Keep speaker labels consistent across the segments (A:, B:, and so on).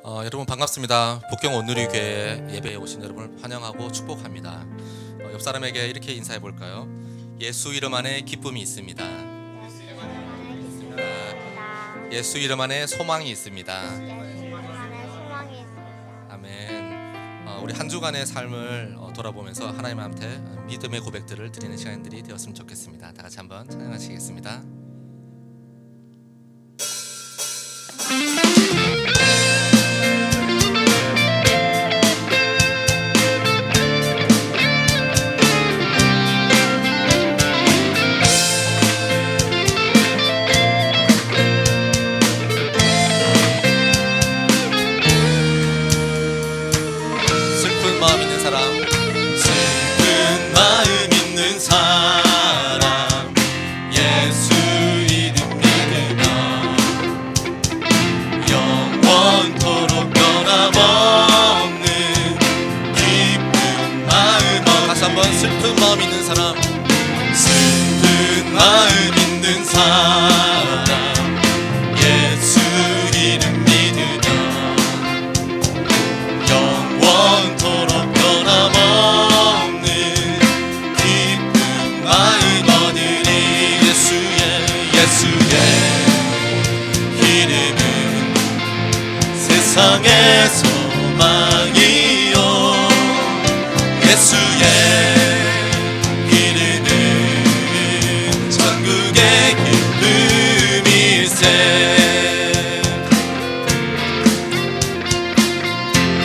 A: 여러분 반갑습니다. 복경 온누리교회 예배에 오신 여러분을 환영하고 축복합니다. 옆 사람에게 이렇게 인사해 볼까요? 예수 이름 안에 기쁨이 있습니다. 예수 이름 안에 소망이 있습니다. 아멘. 우리 한 주간의 삶을 돌아보면서 하나님한테 믿음의 고백들을 드리는 시간들이 되었으면 좋겠습니다. 다 같이 한번 찬양하시겠습니다. 슬픈 마음 있는 사람 예수 이름 믿으면 영원토록 변함없는 기쁜 마음. 다시 한번 슬픈 마음 있는 사람 예수 이름 믿으면 영원토록 변함없는 기쁜 마음 얻으리. 예수의 이름은 세상의 소망이요, 예수의 이름은 천국의 기쁨일세.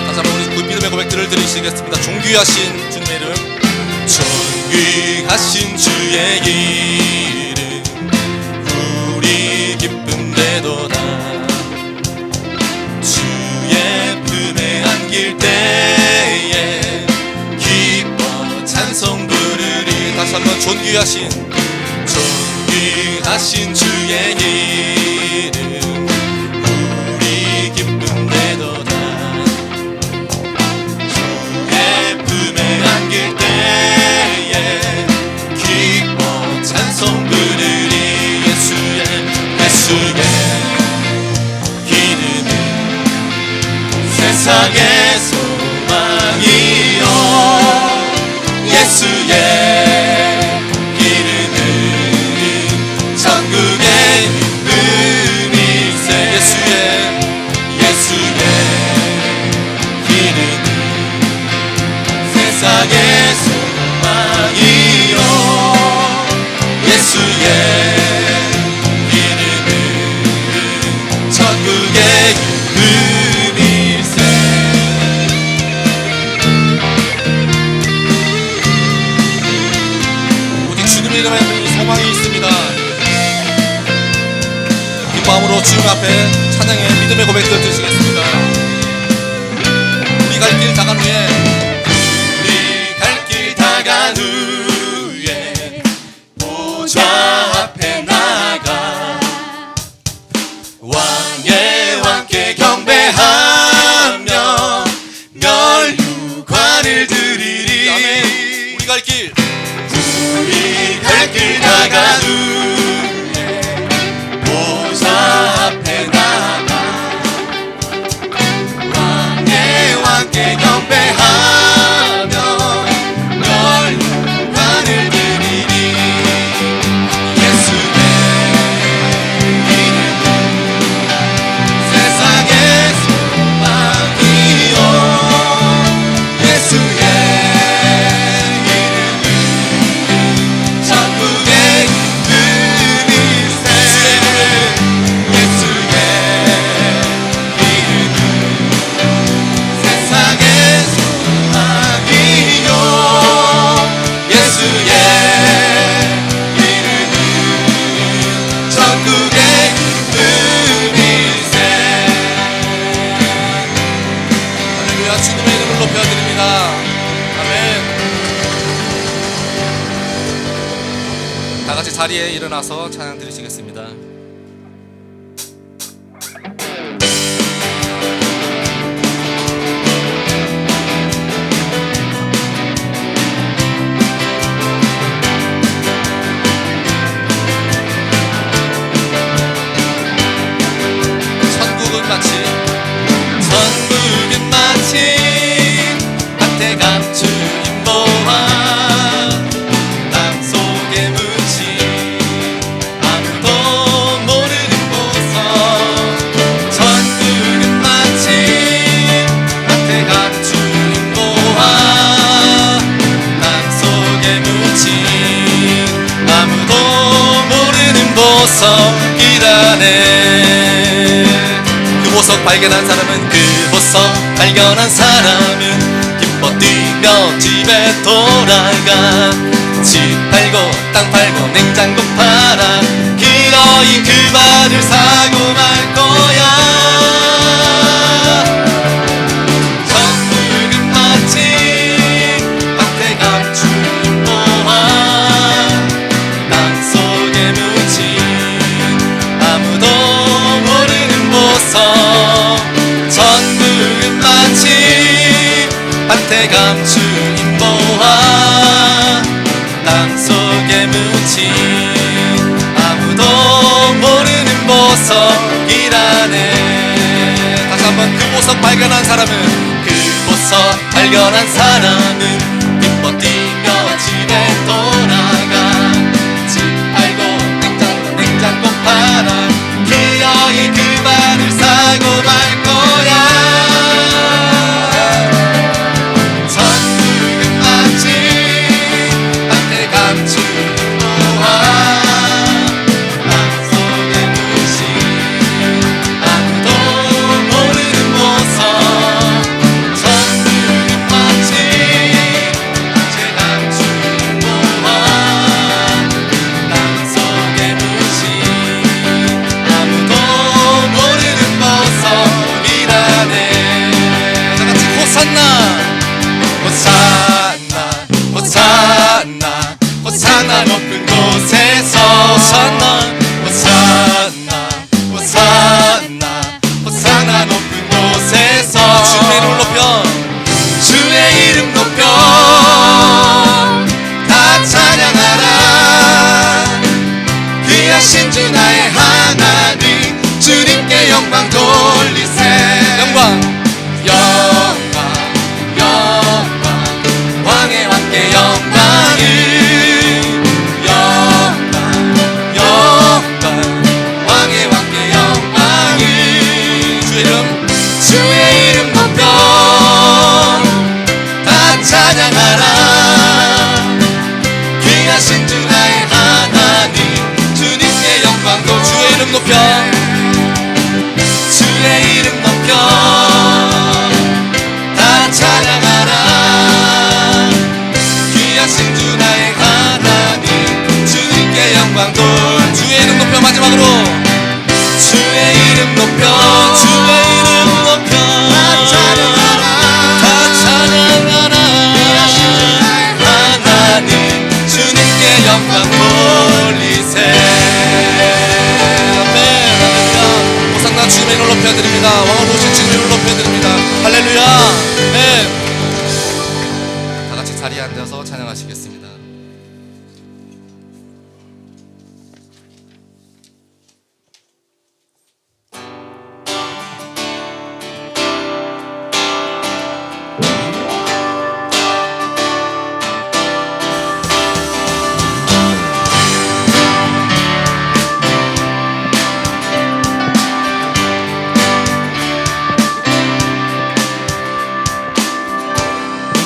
A: 다시 한번 우리 믿음의 고백들을 드리시겠습니다. 존귀하신 주님의 이름, 존귀하신 주의 이름 우리 기쁨 되도다. 주의 품에 안길 때에 기뻐 찬송 부르리. 다시 한번 존귀하신 주의 이름 우리 기쁨 되도다. 주의 품에 안길 때에 기뻐 찬송 부르리. 예수의 이름은 세상의 소망이요, 예수의 이름은 천국의 기쁨일세. 예수의 이름은 세상의 소망이요, 예수의 이름은 천국의 기쁨일세. 오직 주님의 이름에 소망이 있습니다. 기뻐함으로 주님 앞에 찬양의 믿음의 고백들 드리시겠습니다. 우리 갈 길 다간 후에 보좌 앞에 나가 왕의 왕께 경배하며 멸류관을 드리리. 아멘. 우리 갈 길 다간 후에 보좌 앞에 나가 왕의 왕께 경배하며 멸류관을 드리리. 예수의 이름은 세상의 소망이요, 예수의 이름은 천국의 기쁨일세. 예수의 이름은 세상의 소망이요, 예수의 이름은 천국의 기쁨일세. 할렐루야. 주님의 이름을 높여드립니다. 아멘. 다 같이 자리에 일어나서 찬양 드리시겠습니다. 천국은 마치 발견한 사람은 그 보석 발견한 사람은 기뻐 뛰며 집에 돌아가. 집 팔고 땅 팔고 냉장고 팔아 기어이 그 밭을 사고 말 거야. 전붉은 마치 밭에 감춘 보화 땅속에 묻힌 아무도 모르는 보석. 전붉은 마치 밭에 감춘 보화 땅속에 묻힌 아무도 모르는 보석이라네. 다시 한번 그 보석 발견한 사람은 그 보석 발견한 사람은 기뻐 뛰며 집에 돌아가. 집 팔고 냉장고 팔아 기어이 그 밭을 사고 말 거야. 호산나 높은 곳에서 호산나 높은 곳에서 주의 이름 높여 다 찬양하라. 귀하신 주 나의 하나님 주님께 영광 돌리세. 영광 왕의 왕께 영광을 주의 이름 높여 다 찬양하라. 귀하신 주 나의 하나님 주님께 영광도. 주의 이름 높여 주의 이름 높여 다 찬양하라. 귀하신 주 나의 하나님 주님께 영광도. 주의 이름 높여. 마지막으로 주의 이름 높여 주의 이름 높여 다 찬양하라. 다 찬양하라. 하나님 주님께 영광 돌리세. 아멘. 할렐루야. 호산나 주님의 이름을 높여드립니다. 왕으로 오신 주님의 이름을 높여드립니다. 할렐루야. 아멘. 다 같이 자리에 앉아서 찬양하시겠습니다.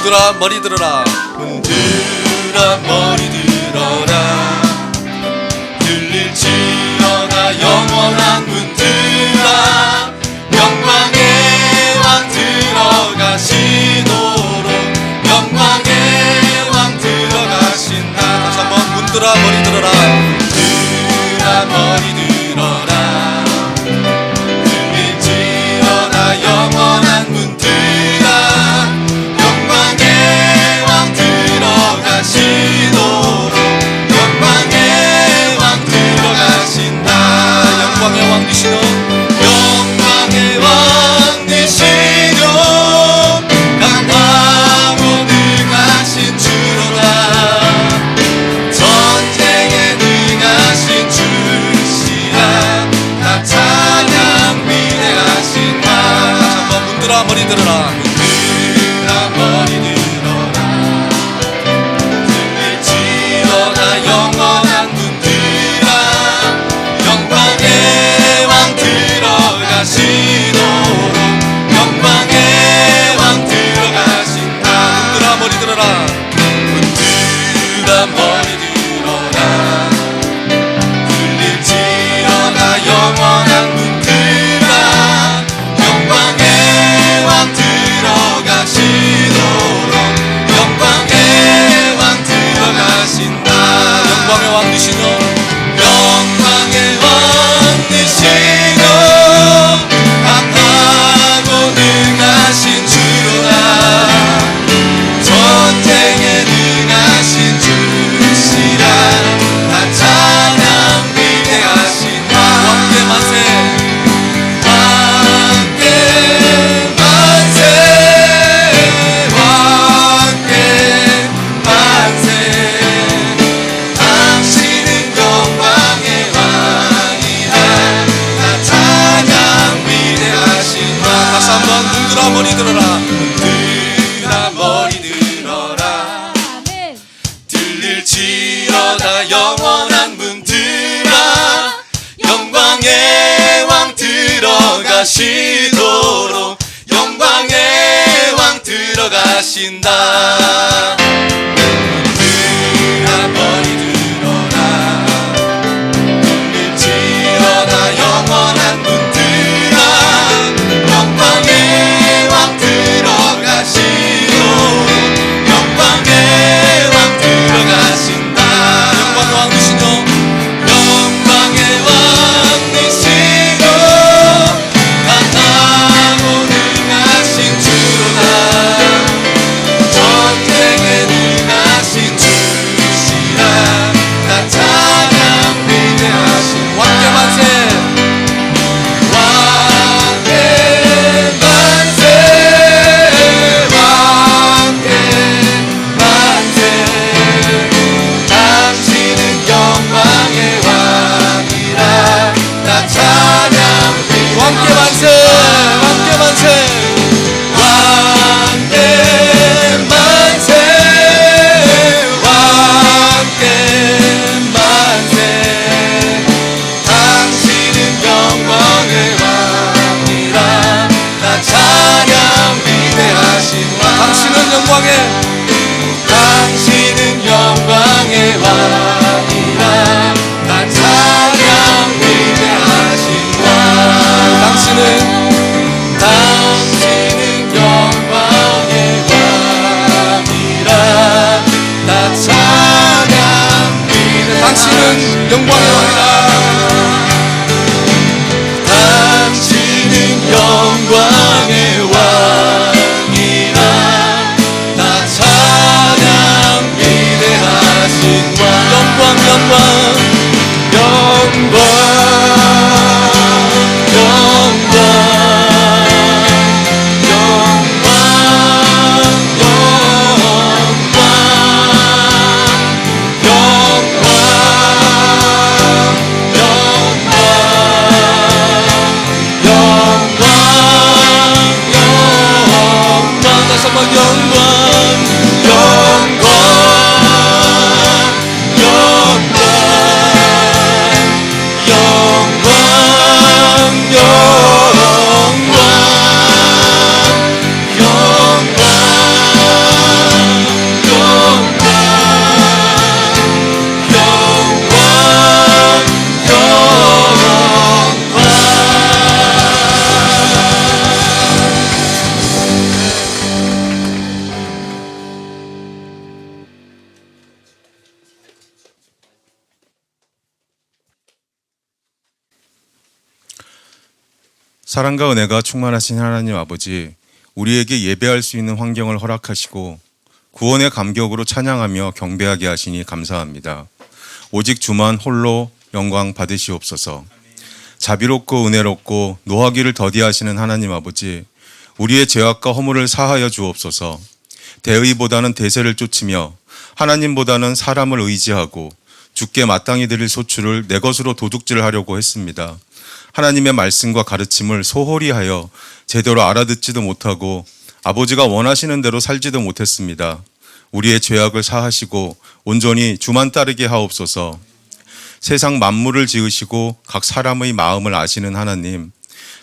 A: 문들아 머리 들어라. 문들아 머리 들어라. 들릴지어다 영원한 문들아. 영광의 왕 들어가시도록 영광의 왕 들어가신다. 다시 한번 문들아 머리 들어라. 문들아 머리 들어라. 들릴지어다 영원한 문들아. 영광의 왕 들어가신다. 영광의 왕 되시는 영광의 왕 되시는 강하고 능하신 주로다. 전쟁에 능하신 주시라. 다 찬양 위대하신다. 다시 한번 문들아 머리 들어라. 문들아 머리 들어라. 영원한 문들아. 영광의 왕 들어가시도록 영광의 왕 들어가신다. 문들아 머리 들어라. 문들아 머리 들어라. 들릴지어다 영원한 문들아. 머리 들어라. 문들아 머리 들어라.
B: 아멘.
A: 들릴지어다 영원한 문들아 영광의 왕 들어가시도록 영광의 왕 들어가신다. 문들아 머리 들어라. 들릴지어다 영원한 문들아 영광의 왕 들어가시도록 영광의 왕 들어가신다. 영광의 왕 되시죠. 영광의 왕 되시고 강하고 능하신 주로다. 전쟁에 능하신 주시라. 나 찬양 위대하신 왕께 만세. 왕께 만세. 왕께 만세. 당신은 영광의 왕이라. 나 찬양 위대하신 왕께 만세. 왕께 만세. 왕께 만세. 왕께 만세. 당신은 영광의 왕이라. 나 찬양 위대하신 왕. 당신은 영광의 당신은 영광의 왕이라. 나 찬양 위대하신 왕. 당신은 영광의 왕이라. 나 찬양 위대하신 당신은 영광의 왕이라. 당신은 영광의 왕이라. 나 찬양 위대하신 왕. 영광 영광 영광 영광 영광 영광 다시 한번 영광 영광 영광 영광
C: 사랑과 은혜가 충만하신 하나님 아버지, 우리에게 예배할 수 있는 환경을 허락하시고 구원의 감격으로 찬양하며 경배하게 하시니 감사합니다. 오직 주만 홀로 영광 받으시옵소서. 자비롭고 은혜롭고 노하기를 더디하시는 하나님 아버지, 우리의 죄악과 허물을 사하여 주옵소서. 대의보다는 대세를 쫓으며 하나님보다는 사람을 의지하고 주께 마땅히 드릴 소출을 내 것으로 도둑질하려고 했습니다. 하나님의 말씀과 가르침을 소홀히 하여 제대로 알아듣지도 못하고 아버지가 원하시는 대로 살지도 못했습니다. 우리의 죄악을 사하시고 온전히 주만 따르게 하옵소서. 세상 만물을 지으시고 각 사람의 마음을 아시는 하나님,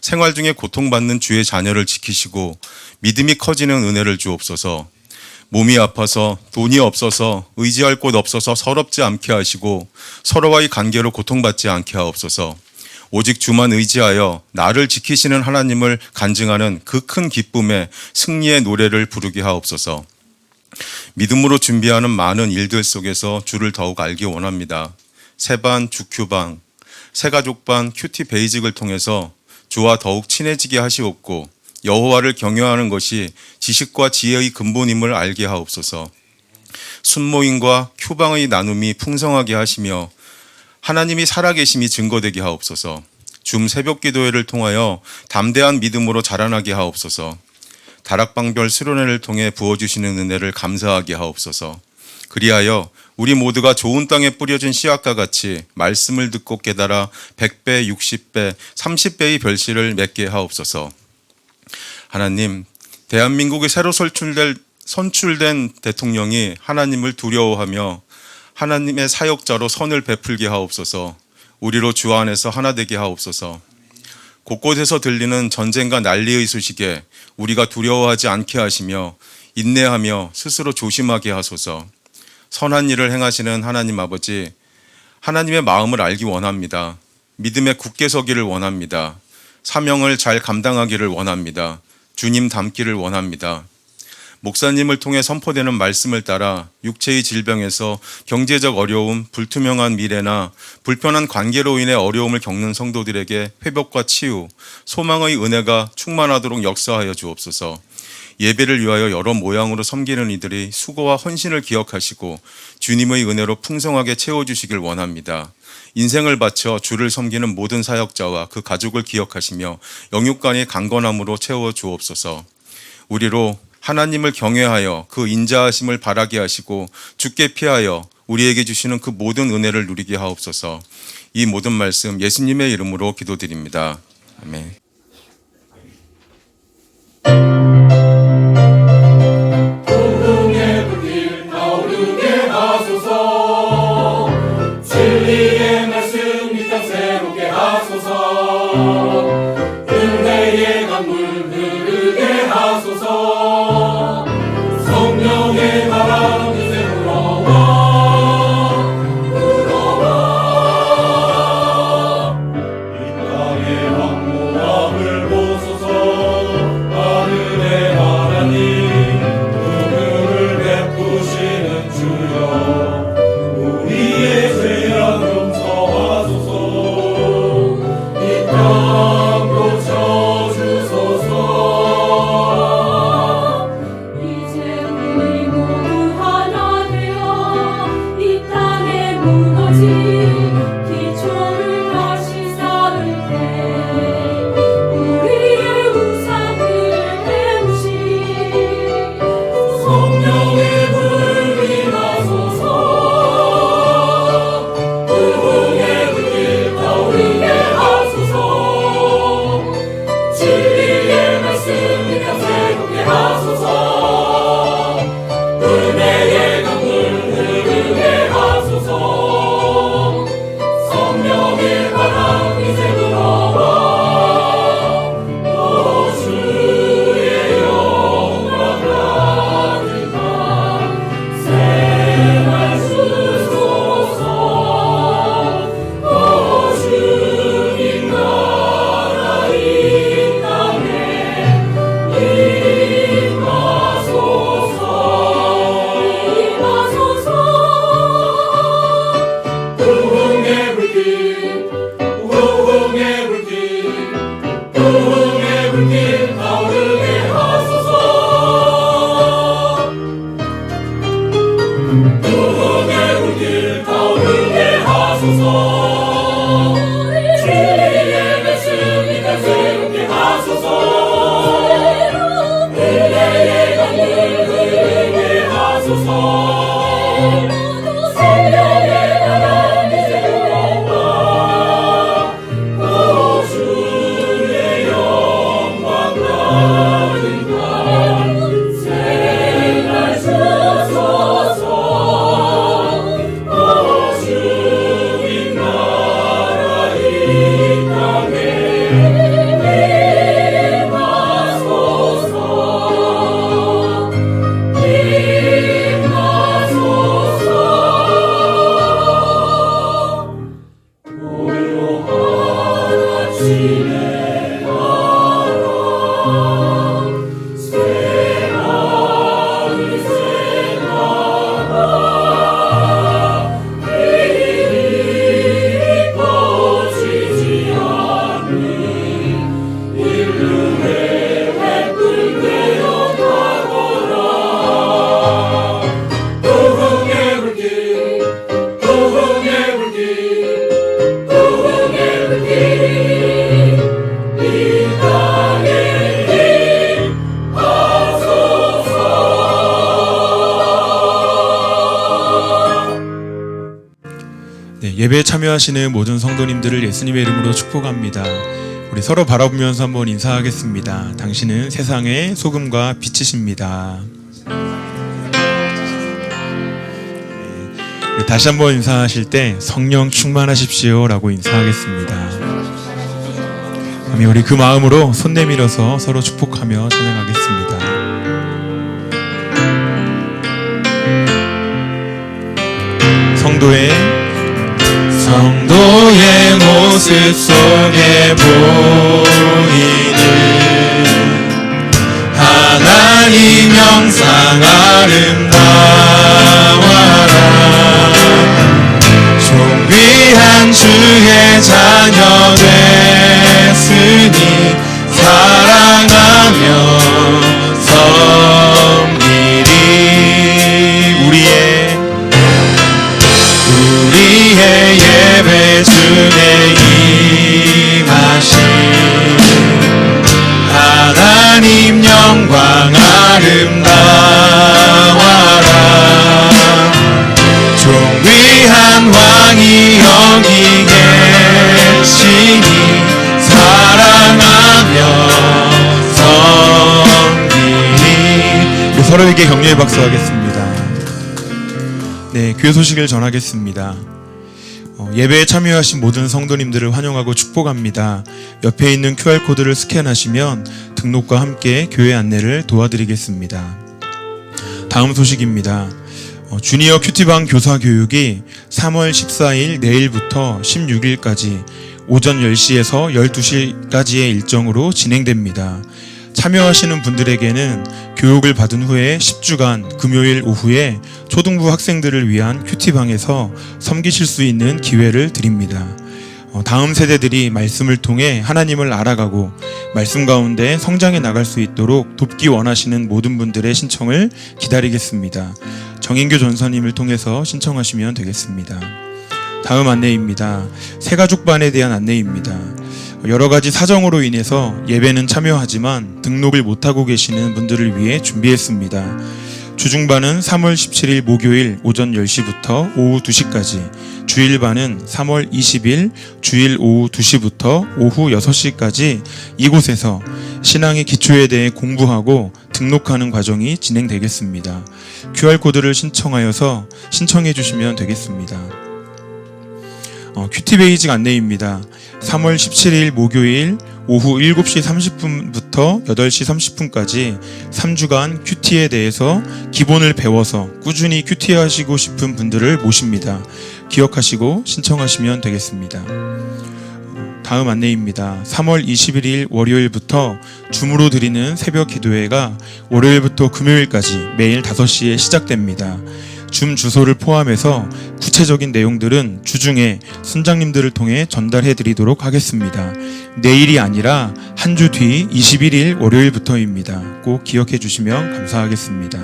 C: 생활 중에 고통받는 주의 자녀를 지키시고 믿음이 커지는 은혜를 주옵소서. 몸이 아파서 돈이 없어서 의지할 곳 없어서 서럽지 않게 하시고 서로와의 관계로 고통받지 않게 하옵소서. 오직 주만 의지하여 나를 지키시는 하나님을 간증하는 그 큰 기쁨에 승리의 노래를 부르게 하옵소서. 믿음으로 준비하는 많은 일들 속에서 주를 더욱 알기 원합니다. 새반 주큐방, 새가족반 큐티 베이직을 통해서 주와 더욱 친해지게 하시옵고 여호와를 경외하는 것이 지식과 지혜의 근본임을 알게 하옵소서. 순모임과 큐방의 나눔이 풍성하게 하시며 하나님이 살아계심이 증거되게 하옵소서. 줌 새벽기도회를 통하여 담대한 믿음으로 자라나게 하옵소서. 다락방별 수련회를 통해 부어주시는 은혜를 감사하게 하옵소서. 그리하여 우리 모두가 좋은 땅에 뿌려진 씨앗과 같이 말씀을 듣고 깨달아 100배, 60배, 30배의 별실을 맺게 하옵소서. 하나님, 대한민국의 새로 선출된 대통령이 하나님을 두려워하며 하나님의 사역자로 선을 베풀게 하옵소서. 우리로 주 안에서 하나 되게 하옵소서. 곳곳에서 들리는 전쟁과 난리의 소식에 우리가 두려워하지 않게 하시며 인내하며 스스로 조심하게 하소서. 선한 일을 행하시는 하나님 아버지, 하나님의 마음을 알기 원합니다. 믿음에 굳게 서기를 원합니다. 사명을 잘 감당하기를 원합니다. 주님 닮기를 원합니다. 목사님을 통해 선포되는 말씀을 따라 육체의 질병에서 경제적 어려움, 불투명한 미래나 불편한 관계로 인해 어려움을 겪는 성도들에게 회복과 치유, 소망의 은혜가 충만하도록 역사하여 주옵소서. 예배를 위하여 여러 모양으로 섬기는 이들이 수고와 헌신을 기억하시고 주님의 은혜로 풍성하게 채워주시길 원합니다. 인생을 바쳐 주를 섬기는 모든 사역자와 그 가족을 기억하시며 영육간의 강건함으로 채워 주옵소서. 우리로 하나님을 경외하여 그 인자하심을 바라게 하시고 주께 피하여 우리에게 주시는 그 모든 은혜를 누리게 하옵소서. 이 모든 말씀 예수님의 이름으로 기도드립니다. 아멘.
B: 부흥의 불길 타오르게 하소서. 진리의 말씀 이 땅 새롭게 하소서. 은혜의 강물 흐르게 하소서. 성령의 바람 이제 불어와 이 땅의 황무함을 보소서. 하늘의 하나님 누구를 베푸시는 주여 우리의 죄악 용서하소서. 이 땅 고쳐주소서.
D: 이제 우리 모두 하나 되어 이 땅에 무너진 기초를 다시 쌓을 때 우리의 우상을 배우시
B: 성령의 불이 나소서. 부흥의 불길 타오르게 하소서. 진리의 말씀 이 땅 새롭게 하소서. 은혜의 강물 흐르게 하소서. 성령의 바람 이제 불어와 오 주의 영광 가득한 생활 주소서. 오 주님 나라 이 땅에 임하소서. 부흥의 불길 부흥의 불길 부흥의 불길 타오르게 하소서. 부흥의 불길 타오르게 하소서. 진리의 말씀 이 땅 새롭게 하소서. 은혜의 강물 흐르게 하소서. 성령의 바람 이제 불어와 오 주의 영광 가득한 생활 주소서. 오 주님 나라 이 땅에 임하소서.
E: 예배에 참여하시는 모든 성도님들을 예수님의 이름으로 축복합니다. 우리 서로 바라보면서 한번 인사하겠습니다. 당신은 세상의 소금과 빛이십니다. 네, 다시 한번 인사하실 때 성령 충만하십시오 라고 인사하겠습니다. 우리 그 마음으로 손 내밀어서 서로 축복하며 찬양하겠습니다. 성도의 모습 속에 보이는 하나님 영상 아름다워라. 존귀한 주의 자녀 됐으니 사랑하며 섬기리. 우리의 예배 중에 임하신 하나님 영광 아름다워라. 존귀한 왕이 여기 계시니 사랑하며 섬기니. 우리 서로에게 격려의 박수 하겠습니다. 네, 교회 소식을 전하겠습니다. 예배에 참여하신 모든 성도님들을 환영하고 축복합니다. 옆에 있는 QR코드를 스캔하시면 등록과 함께 교회 안내를 도와드리겠습니다. 다음 소식입니다. 주니어 큐티방 교사 교육이 3월 14일 내일부터 16일까지 오전 10시에서 12시까지의 일정으로 진행됩니다. 참여하시는 분들에게는 교육을 받은 후에 10주간 금요일 오후에 초등부 학생들을 위한 큐티방에서 섬기실 수 있는 기회를 드립니다. 다음 세대들이 말씀을 통해 하나님을 알아가고 말씀 가운데 성장해 나갈 수 있도록 돕기 원하시는 모든 분들의 신청을 기다리겠습니다. 정인교 전사님을 통해서 신청하시면 되겠습니다. 다음 안내입니다. 새가족반에 대한 안내입니다. 여러 가지 사정으로 인해서 예배는 참여하지만 등록을 못하고 계시는 분들을 위해 준비했습니다. 주중반은 3월 17일 목요일 오전 10시부터 오후 2시까지, 주일반은 3월 20일 주일 오후 2시부터 오후 6시까지 이곳에서 신앙의 기초에 대해 공부하고 등록하는 과정이 진행되겠습니다. QR코드를 신청하여서 신청해 주시면 되겠습니다. 큐티 베이직 안내입니다. 3월 17일 목요일 오후 7시 30분부터 8시 30분까지 3주간 큐티에 대해서 기본을 배워서 꾸준히 큐티하시고 싶은 분들을 모십니다. 기억하시고 신청하시면 되겠습니다. 다음 안내입니다. 3월 21일 월요일부터 줌으로 드리는 새벽 기도회가 월요일부터 금요일까지 매일 5시에 시작됩니다. 줌 주소를 포함해서 구체적인 내용들은 주중에 순장님들을 통해 전달해 드리도록 하겠습니다. 내일이 아니라 한 주 뒤 21일 월요일부터입니다. 꼭 기억해 주시면 감사하겠습니다.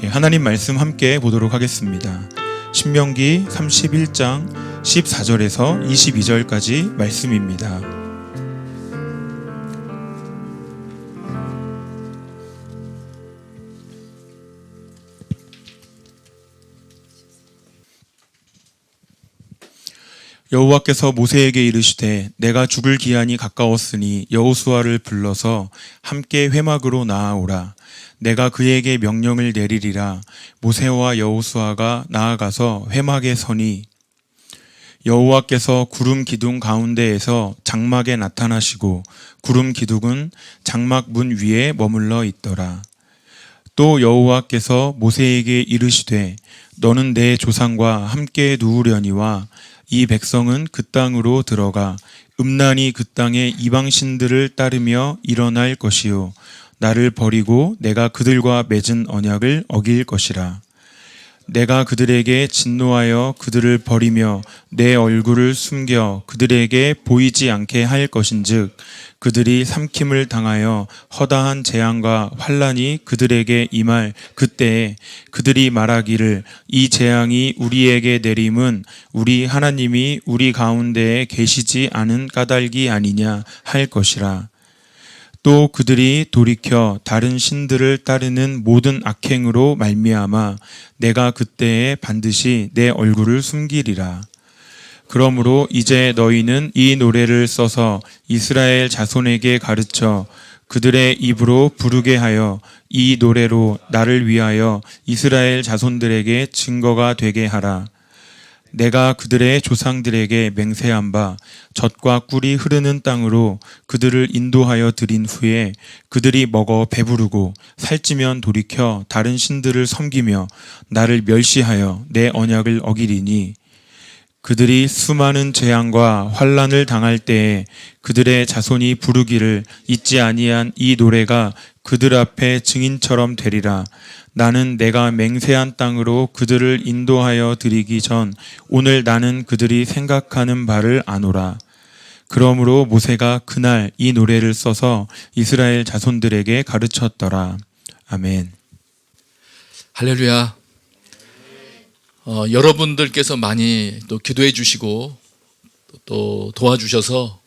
E: 하나님 말씀 함께 보도록 하겠습니다. 신명기 31장 14절에서 22절까지 말씀입니다. 여호와께서 모세에게 이르시되 내가 죽을 기한이 가까웠으니 여호수아를 불러서 함께 회막으로 나아오라. 내가 그에게 명령을 내리리라. 모세와 여호수아가 나아가서 회막에 서니 여호와께서 구름 기둥 가운데에서 장막에 나타나시고 구름 기둥은 장막 문 위에 머물러 있더라. 또 여호와께서 모세에게 이르시되 너는 내 조상과 함께 누우려니와 이 백성은 그 땅으로 들어가 음란히 그 땅의 이방신들을 따르며 일어날 것이요 나를 버리고 내가 그들과 맺은 언약을 어길 것이라. 내가 그들에게 진노하여 그들을 버리며 내 얼굴을 숨겨 그들에게 보이지 않게 할 것인즉 그들이 삼킴을 당하여 허다한 재앙과 환난이 그들에게 임할 그때에 그들이 말하기를 이 재앙이 우리에게 내림은 우리 하나님이 우리 가운데에 계시지 않은 까닭이 아니냐 할 것이라. 또 그들이 돌이켜 다른 신들을 따르는 모든 악행으로 말미암아 내가 그때에 반드시 내 얼굴을 숨기리라. 그러므로 이제 너희는 이 노래를 써서 이스라엘 자손에게 가르쳐 그들의 입으로 부르게 하여 이 노래로 나를 위하여 이스라엘 자손들에게 증거가 되게 하라. 내가 그들의 조상들에게 맹세한 바 젖과 꿀이 흐르는 땅으로 그들을 인도하여 들인 후에 그들이 먹어 배부르고 살찌면 돌이켜 다른 신들을 섬기며 나를 멸시하여 내 언약을 어기리니 그들이 수많은 재앙과 환난을 당할 때에 그들의 자손이 부르기를 잊지 아니한 이 노래가 그들 앞에 증인처럼 되리라. 나는 내가 맹세한 땅으로 그들을 인도하여 드리기 전 오늘 나는 그들이 생각하는 바를 아노라. 그러므로 모세가 그날 이 노래를 써서 이스라엘 자손들에게 가르쳤더라. 아멘.
F: 할렐루야. 여러분들께서 많이 또 기도해 주시고 또 도와주셔서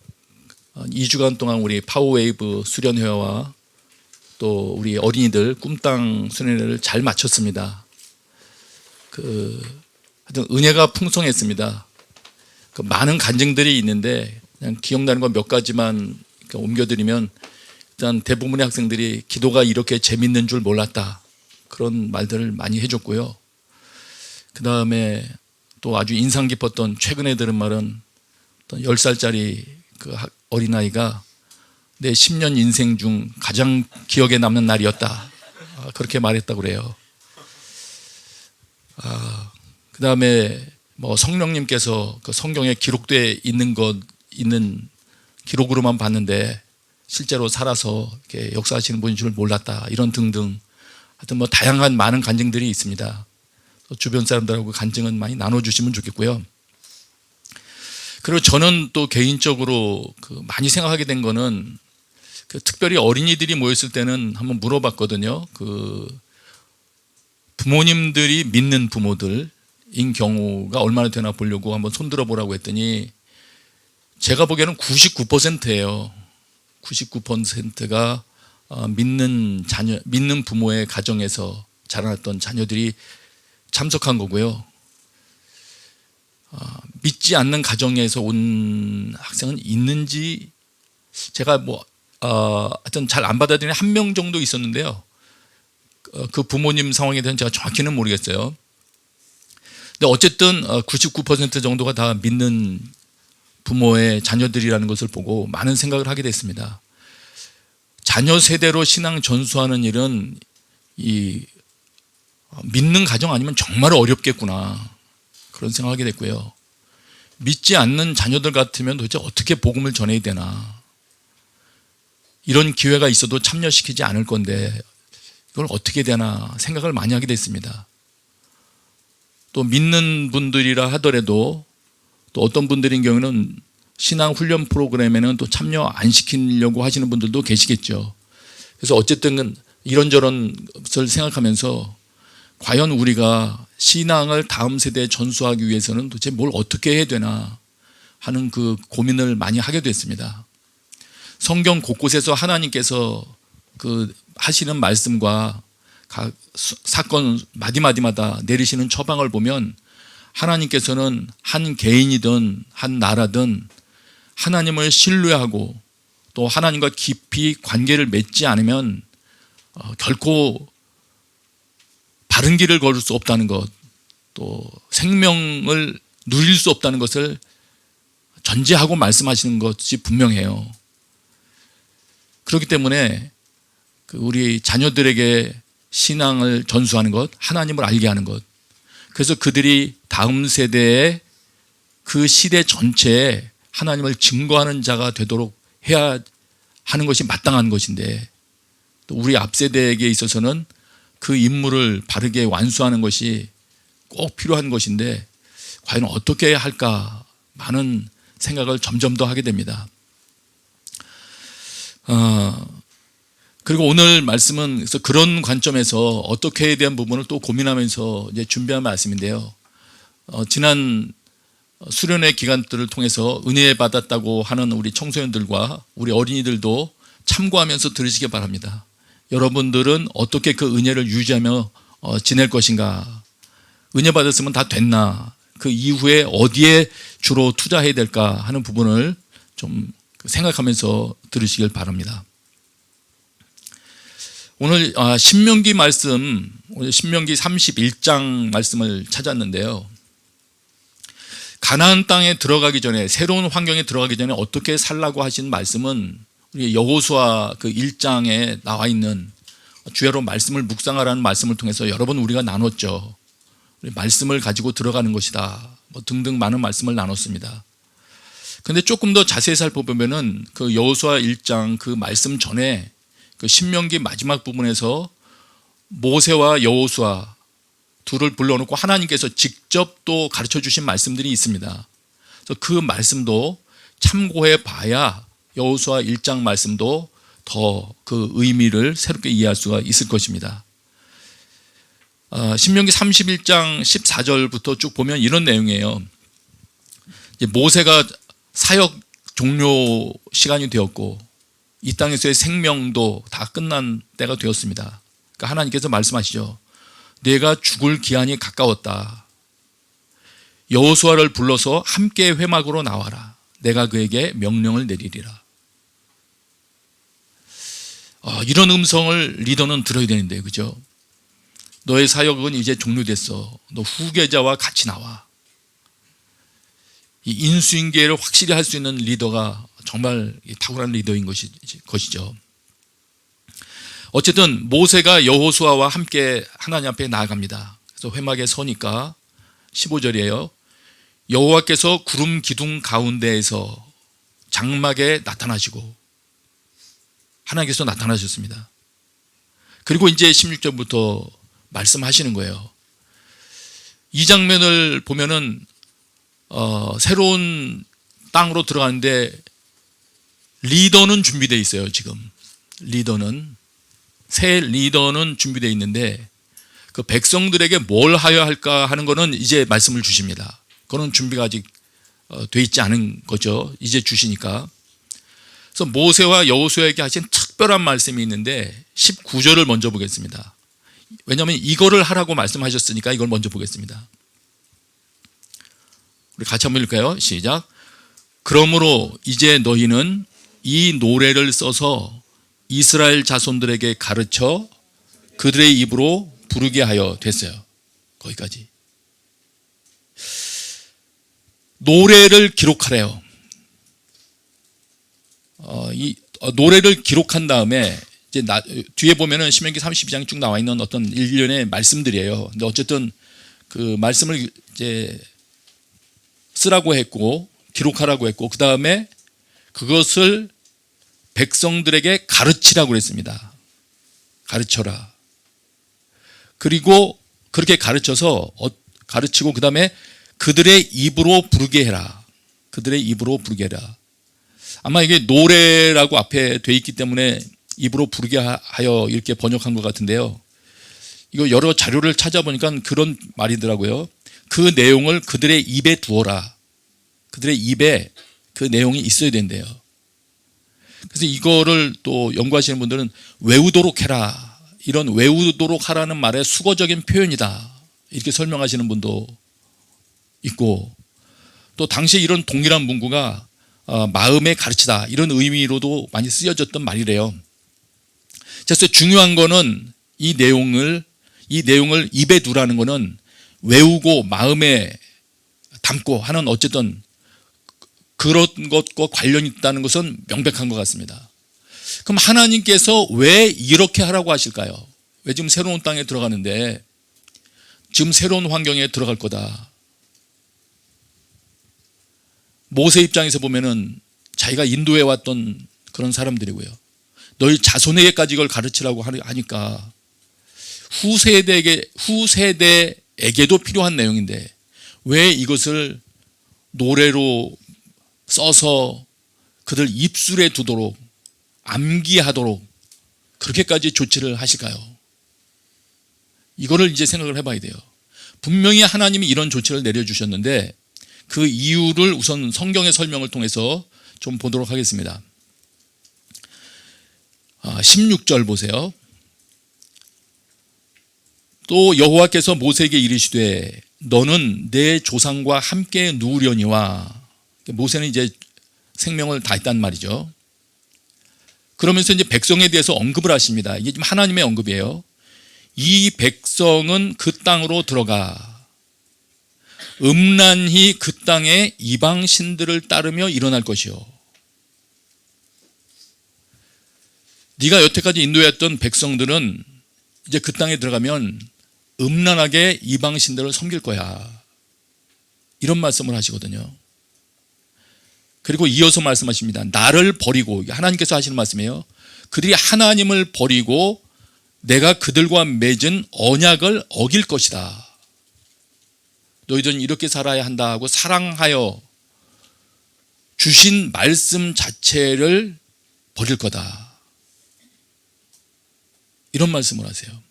F: 2주간 동안 우리 파워웨이브 수련회와 또 우리 어린이들 꿈땅 수련회를 잘 마쳤습니다. 하여튼 은혜가 풍성했습니다. 많은 간증들이 있는데 그냥 기억나는 건 몇 가지만 옮겨드리면, 일단 대부분의 학생들이 기도가 이렇게 재밌는 줄 몰랐다, 그런 말들을 많이 해줬고요. 그 다음에 또 아주 인상 깊었던 최근에 들은 말은, 어떤 10살짜리 그 어린아이가 내 10년 인생 중 가장 기억에 남는 날이었다, 그렇게 말했다고 그래요. 그 다음에 뭐 성령님께서 그 성경에 기록되어 있는 기록으로만 봤는데 실제로 살아서 이렇게 역사하시는 분인 줄 몰랐다, 이런 등등, 하여튼 뭐 다양한 많은 간증들이 있습니다. 주변 사람들하고 간증은 많이 나눠주시면 좋겠고요. 그리고 저는 또 개인적으로 많이 생각하게 된 거는, 특별히 어린이들이 모였을 때는 한번 물어봤거든요. 부모님들이 믿는 부모들인 경우가 얼마나 되나 보려고 한번 손들어 보라고 했더니, 제가 보기에는 99%예요. 99%가 믿는 부모의 가정에서 자라났던 자녀들이 참석한 거고요. 믿지 않는 가정에서 온 학생은 있는지, 제가 하여튼 잘 안 받아들이는 한 명 정도 있었는데요. 그 부모님 상황에 대해서는 제가 정확히는 모르겠어요. 근데 어쨌든 99% 정도가 다 믿는 부모의 자녀들이라는 것을 보고 많은 생각을 하게 됐습니다. 자녀 세대로 신앙 전수하는 일은 믿는 가정 아니면 정말 어렵겠구나, 그런 생각하게 됐고요. 믿지 않는 자녀들 같으면 도대체 어떻게 복음을 전해야 되나, 이런 기회가 있어도 참여시키지 않을 건데 이걸 어떻게 되나 생각을 많이 하게 됐습니다. 또 믿는 분들이라 하더라도 또 어떤 분들인 경우는 신앙 훈련 프로그램에는 또 참여 안 시키려고 하시는 분들도 계시겠죠. 그래서 어쨌든 이런저런 것을 생각하면서 과연 우리가 신앙을 다음 세대에 전수하기 위해서는 도대체 뭘 어떻게 해야 되나 하는 그 고민을 많이 하게 됐습니다. 성경 곳곳에서 하나님께서 하시는 말씀과 각 사건 마디마디마다 내리시는 처방을 보면, 하나님께서는 한 개인이든 한 나라든 하나님을 신뢰하고 또 하나님과 깊이 관계를 맺지 않으면 결코 바른 길을 걸을 수 없다는 것, 또 생명을 누릴 수 없다는 것을 전제하고 말씀하시는 것이 분명해요. 그렇기 때문에 우리 자녀들에게 신앙을 전수하는 것, 하나님을 알게 하는 것, 그래서 그들이 다음 세대에 그 시대 전체에 하나님을 증거하는 자가 되도록 해야 하는 것이 마땅한 것인데, 또 우리 앞세대에게 있어서는 그 임무를 바르게 완수하는 것이 꼭 필요한 것인데 과연 어떻게 할까, 많은 생각을 점점 더 하게 됩니다. 그리고 오늘 말씀은 그래서 그런 관점에서 어떻게에 대한 부분을 또 고민하면서 이제 준비한 말씀인데요. 지난 수련회 기간들을 통해서 은혜 받았다고 하는 우리 청소년들과 우리 어린이들도 참고하면서 들으시기 바랍니다. 여러분들은 어떻게 그 은혜를 유지하며 지낼 것인가, 은혜 받았으면 다 됐나, 그 이후에 어디에 주로 투자해야 될까 하는 부분을 좀 생각하면서 들으시길 바랍니다. 오늘 신명기 말씀, 오늘 신명기 31장 말씀을 찾았는데요. 가나안 땅에 들어가기 전에, 새로운 환경에 들어가기 전에 어떻게 살라고 하신 말씀은 우리 여호수아 그 1장에 나와 있는 주야로 말씀을 묵상하라는 말씀을 통해서 여러 번 우리가 나눴죠. 우리 말씀을 가지고 들어가는 것이다, 뭐 등등 많은 말씀을 나눴습니다. 근데 조금 더 자세히 살펴보면은 그 여호수아 1장 그 말씀 전에 그 신명기 마지막 부분에서 모세와 여호수아 둘을 불러놓고 하나님께서 직접 또 가르쳐 주신 말씀들이 있습니다. 그래서 그 말씀도 참고해 봐야 여호수아 1장 말씀도 더 그 의미를 새롭게 이해할 수가 있을 것입니다. 신명기 31장 14절부터 쭉 보면 이런 내용이에요. 이제 모세가 사역 종료 시간이 되었고 이 땅에서의 생명도 다 끝난 때가 되었습니다. 그러니까 하나님께서 말씀하시죠. 내가 죽을 기한이 가까웠다. 여호수아를 불러서 함께 회막으로 나와라. 내가 그에게 명령을 내리리라. 이런 음성을 리더는 들어야 되는데, 그죠? 너의 사역은 이제 종료됐어. 너 후계자와 같이 나와. 이 인수인계를 확실히 할 수 있는 리더가 정말 탁월한 리더인 것이죠. 어쨌든 모세가 여호수아와 함께 하나님 앞에 나아갑니다. 그래서 회막에 서니까 15절이에요. 여호와께서 구름 기둥 가운데에서 장막에 나타나시고, 하나님께서 나타나셨습니다. 그리고 이제 16절부터 말씀하시는 거예요. 이 장면을 보면은 새로운 땅으로 들어가는데 리더는 준비되어 있어요. 지금 새 리더는 준비되어 있는데 그 백성들에게 뭘 하여야 할까 하는 거는 이제 말씀을 주십니다. 그건 준비가 아직 돼 있지 않은 거죠. 이제 주시니까. 그래서 모세와 여호수아에게 하신 특별한 말씀이 있는데 19절을 먼저 보겠습니다. 왜냐하면 이거를 하라고 말씀하셨으니까 이걸 먼저 보겠습니다. 우리 같이 한번 읽을까요? 시작. 그러므로 이제 너희는 이 노래를 써서 이스라엘 자손들에게 가르쳐 그들의 입으로 부르게 하여 됐어요. 거기까지. 노래를 기록하래요. 이 노래를 기록한 다음에 이제 뒤에 보면은 신명기 32장 쭉 나와 있는 어떤 일련의 말씀들이에요. 근데 어쨌든 그 말씀을 이제 쓰라고 했고 기록하라고 했고 그 다음에 그것을 백성들에게 가르치라고 그랬습니다. 가르쳐라. 그리고 그렇게 가르치고 그 다음에 그들의 입으로 부르게 해라. 그들의 입으로 부르게 해라. 아마 이게 노래라고 앞에 돼 있기 때문에 입으로 부르게 하여 이렇게 번역한 것 같은데요. 이거 여러 자료를 찾아보니까 그런 말이더라고요. 그 내용을 그들의 입에 두어라. 그들의 입에 그 내용이 있어야 된대요. 그래서 이거를 또 연구하시는 분들은 외우도록 해라. 이런 외우도록 하라는 말의 수거적인 표현이다. 이렇게 설명하시는 분도 있고 또 당시에 이런 동일한 문구가 마음에 가르치다 이런 의미로도 많이 쓰여졌던 말이래요. 그래서 중요한 거는 이 내용을 입에 두라는 거는 외우고 마음에 담고 하는 어쨌든 그런 것과 관련이 있다는 것은 명백한 것 같습니다. 그럼 하나님께서 왜 이렇게 하라고 하실까요? 왜 지금 새로운 땅에 들어가는데 지금 새로운 환경에 들어갈 거다. 모세 입장에서 보면은 자기가 인도해 왔던 그런 사람들이고요. 너희 자손에게까지 이걸 가르치라고 하니까 후세대에게도 필요한 내용인데 왜 이것을 노래로 써서 그들 입술에 두도록 암기하도록 그렇게까지 조치를 하실까요? 이거를 이제 생각을 해봐야 돼요. 분명히 하나님이 이런 조치를 내려주셨는데 그 이유를 우선 성경의 설명을 통해서 좀 보도록 하겠습니다. 16절 보세요. 또 여호와께서 모세에게 이르시되 너는 내 조상과 함께 누우려니와. 모세는 이제 생명을 다했단 말이죠. 그러면서 이제 백성에 대해서 언급을 하십니다. 이게 지금 하나님의 언급이에요. 이 백성은 그 땅으로 들어가 음란히 그 땅에 이방 신들을 따르며 일어날 것이요. 네가 여태까지 인도했던 백성들은 이제 그 땅에 들어가면 음란하게 이방 신들을 섬길 거야. 이런 말씀을 하시거든요. 그리고 이어서 말씀하십니다. 나를 버리고, 하나님께서 하시는 말씀이에요. 그들이 하나님을 버리고 내가 그들과 맺은 언약을 어길 것이다. 너희들은 이렇게 살아야 한다 하고 사랑하여 주신 말씀 자체를 버릴 거다. 이런 말씀을 하세요.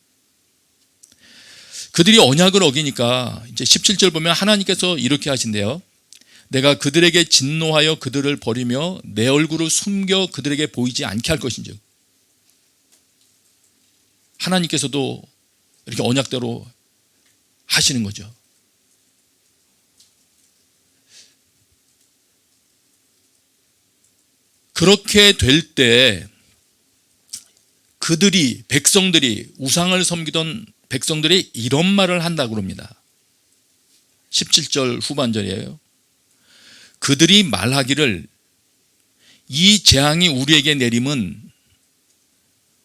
F: 그들이 언약을 어기니까 이제 17절 보면 하나님께서 이렇게 하신대요. 내가 그들에게 진노하여 그들을 버리며 내 얼굴을 숨겨 그들에게 보이지 않게 할 것인즉. 하나님께서도 이렇게 언약대로 하시는 거죠. 그렇게 될 때 그들이, 백성들이, 우상을 섬기던 백성들이 이런 말을 한다고 합니다. 17절 후반절이에요. 그들이 말하기를 이 재앙이 우리에게 내림은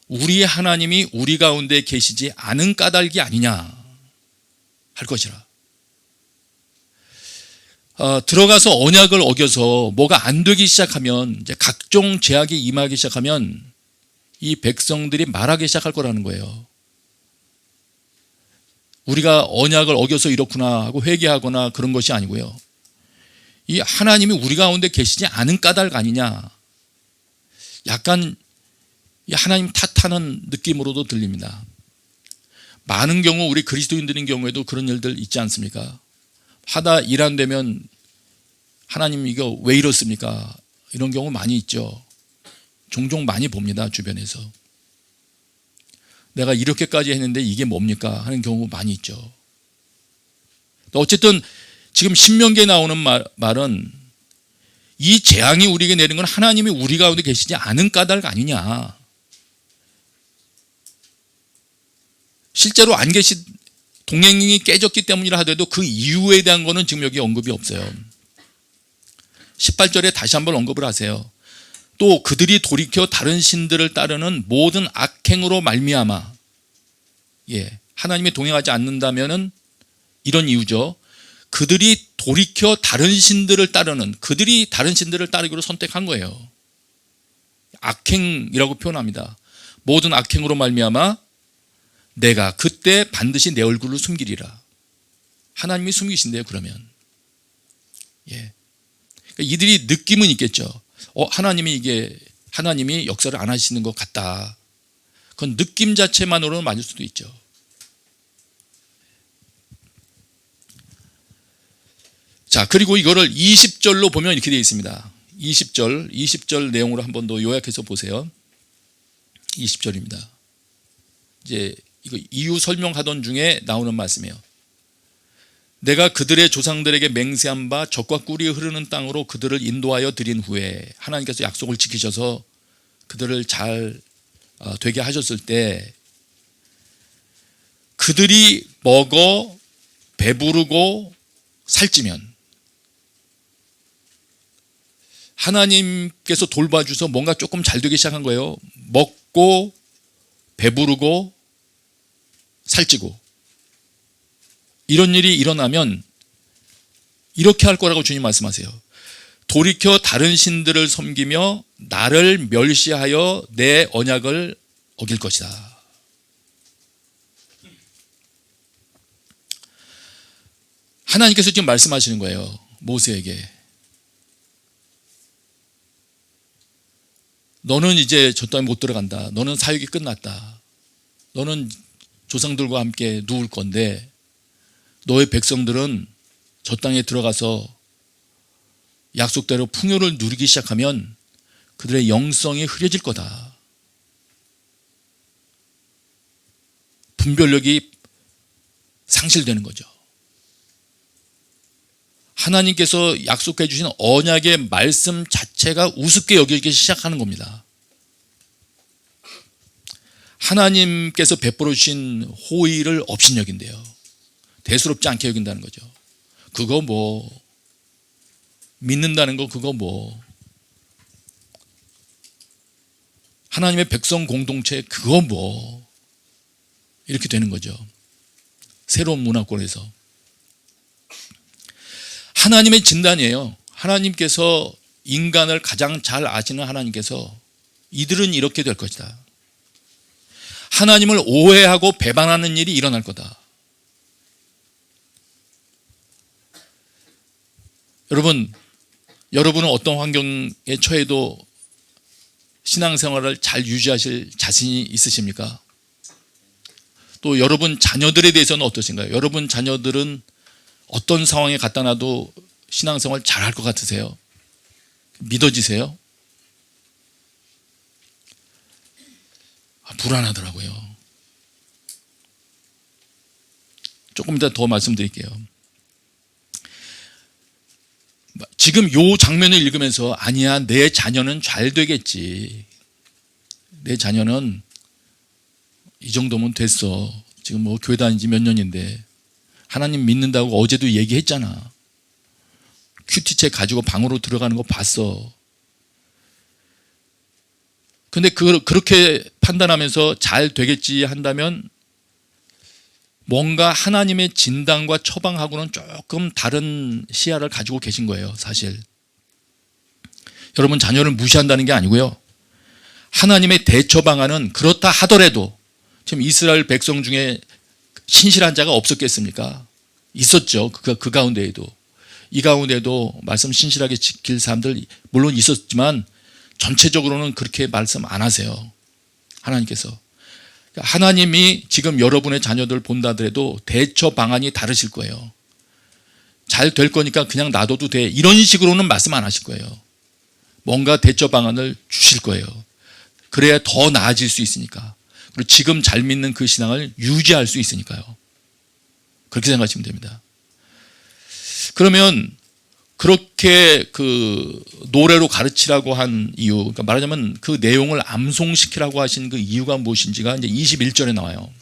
F: 우리 하나님이 우리 가운데 계시지 않은 까닭이 아니냐 할 것이라. 들어가서 언약을 어겨서 뭐가 안 되기 시작하면, 이제 각종 제약이 임하기 시작하면 이 백성들이 말하기 시작할 거라는 거예요. 우리가 언약을 어겨서 이렇구나 하고 회개하거나 그런 것이 아니고요. 이 하나님이 우리 가운데 계시지 않은 까닭 아니냐. 약간 하나님 탓하는 느낌으로도 들립니다. 많은 경우 우리 그리스도인들인 경우에도 그런 일들 있지 않습니까? 하다 일 안 되면 하나님 이거 왜 이렇습니까? 이런 경우 많이 있죠. 종종 많이 봅니다. 주변에서. 내가 이렇게까지 했는데 이게 뭡니까? 하는 경우 많이 있죠. 어쨌든 지금 신명기에 나오는 말은 이 재앙이 우리에게 내린 건 하나님이 우리 가운데 계시지 않은 까닭 아니냐. 실제로 안 계신 동행이 깨졌기 때문이라 하더라도 그 이유에 대한 거는 지금 여기 언급이 없어요. 18절에 다시 한번 언급을 하세요. 또 그들이 돌이켜 다른 신들을 따르는 모든 악행으로 말미암아, 하나님이 동행하지 않는다면은 이런 이유죠. 그들이 돌이켜 다른 신들을 따르는, 그들이 다른 신들을 따르기로 선택한 거예요. 악행이라고 표현합니다. 모든 악행으로 말미암아 내가 그때 반드시 내 얼굴을 숨기리라. 하나님이 숨기신대요. 그러면 그러니까 이들이 느낌은 있겠죠. 하나님이 역사를 안 하시는 것 같다. 그건 느낌 자체만으로는 맞을 수도 있죠. 자, 그리고 이거를 20절로 보면 이렇게 되어 있습니다. 20절 내용으로 한 번 더 요약해서 보세요. 20절입니다. 이제 이거 이유 설명하던 중에 나오는 말씀이에요. 내가 그들의 조상들에게 맹세한 바 젖과 꿀이 흐르는 땅으로 그들을 인도하여 드린 후에, 하나님께서 약속을 지키셔서 그들을 잘 되게 하셨을 때 그들이 먹어 배부르고 살찌면 하나님께서 돌봐주셔서 뭔가 조금 잘 되기 시작한 거예요. 먹고 배부르고 살찌고 이런 일이 일어나면 이렇게 할 거라고 주님 말씀하세요. 돌이켜 다른 신들을 섬기며 나를 멸시하여 내 언약을 어길 것이다. 하나님께서 지금 말씀하시는 거예요. 모세에게. 너는 이제 저 땅에 못 들어간다. 너는 사역이 끝났다. 너는 조상들과 함께 누울 건데 너의 백성들은 저 땅에 들어가서 약속대로 풍요를 누리기 시작하면 그들의 영성이 흐려질 거다. 분별력이 상실되는 거죠. 하나님께서 약속해 주신 언약의 말씀 자체가 우습게 여기기 시작하는 겁니다. 하나님께서 베풀어 주신 호의를 업신여긴대요. 대수롭지 않게 여긴다는 거죠. 그거 뭐 믿는다는 거 그거 뭐 하나님의 백성 공동체 그거 뭐 이렇게 되는 거죠. 새로운 문화권에서 하나님의 진단이에요. 하나님께서 인간을 가장 잘 아시는 하나님께서 이들은 이렇게 될 것이다. 하나님을 오해하고 배반하는 일이 일어날 거다. 여러분은 어떤 환경에 처해도 신앙생활을 잘 유지하실 자신이 있으십니까? 또 여러분 자녀들에 대해서는 어떠신가요? 여러분 자녀들은 어떤 상황에 갖다 놔도 신앙생활 잘할 것 같으세요? 믿어지세요? 불안하더라고요. 조금 이따 더 말씀드릴게요. 지금 요 장면을 읽으면서 아니야 내 자녀는 잘 되겠지. 내 자녀는 이 정도면 됐어. 지금 뭐 교회 다닌 지 몇 년인데 하나님 믿는다고 어제도 얘기했잖아. 큐티책 가지고 방으로 들어가는 거 봤어. 근데 그렇게 판단하면서 잘 되겠지 한다면 뭔가 하나님의 진단과 처방하고는 조금 다른 시야를 가지고 계신 거예요, 사실. 여러분 자녀를 무시한다는 게 아니고요. 하나님의 대처 방안은 그렇다 하더라도 지금 이스라엘 백성 중에 신실한 자가 없었겠습니까? 있었죠. 그 가운데에도. 이 가운데도 말씀 신실하게 지킬 사람들 물론 있었지만 전체적으로는 그렇게 말씀 안 하세요. 하나님께서. 하나님이 지금 여러분의 자녀들 본다 하더라도 대처 방안이 다르실 거예요. 잘 될 거니까 그냥 놔둬도 돼. 이런 식으로는 말씀 안 하실 거예요. 뭔가 대처 방안을 주실 거예요. 그래야 더 나아질 수 있으니까. 그리고 지금 잘 믿는 그 신앙을 유지할 수 있으니까요. 그렇게 생각하시면 됩니다. 그러면 그렇게 그 노래로 가르치라고 한 이유, 그러니까 말하자면 그 내용을 암송시키라고 하신 그 이유가 무엇인지가 이제 21절에 나와요.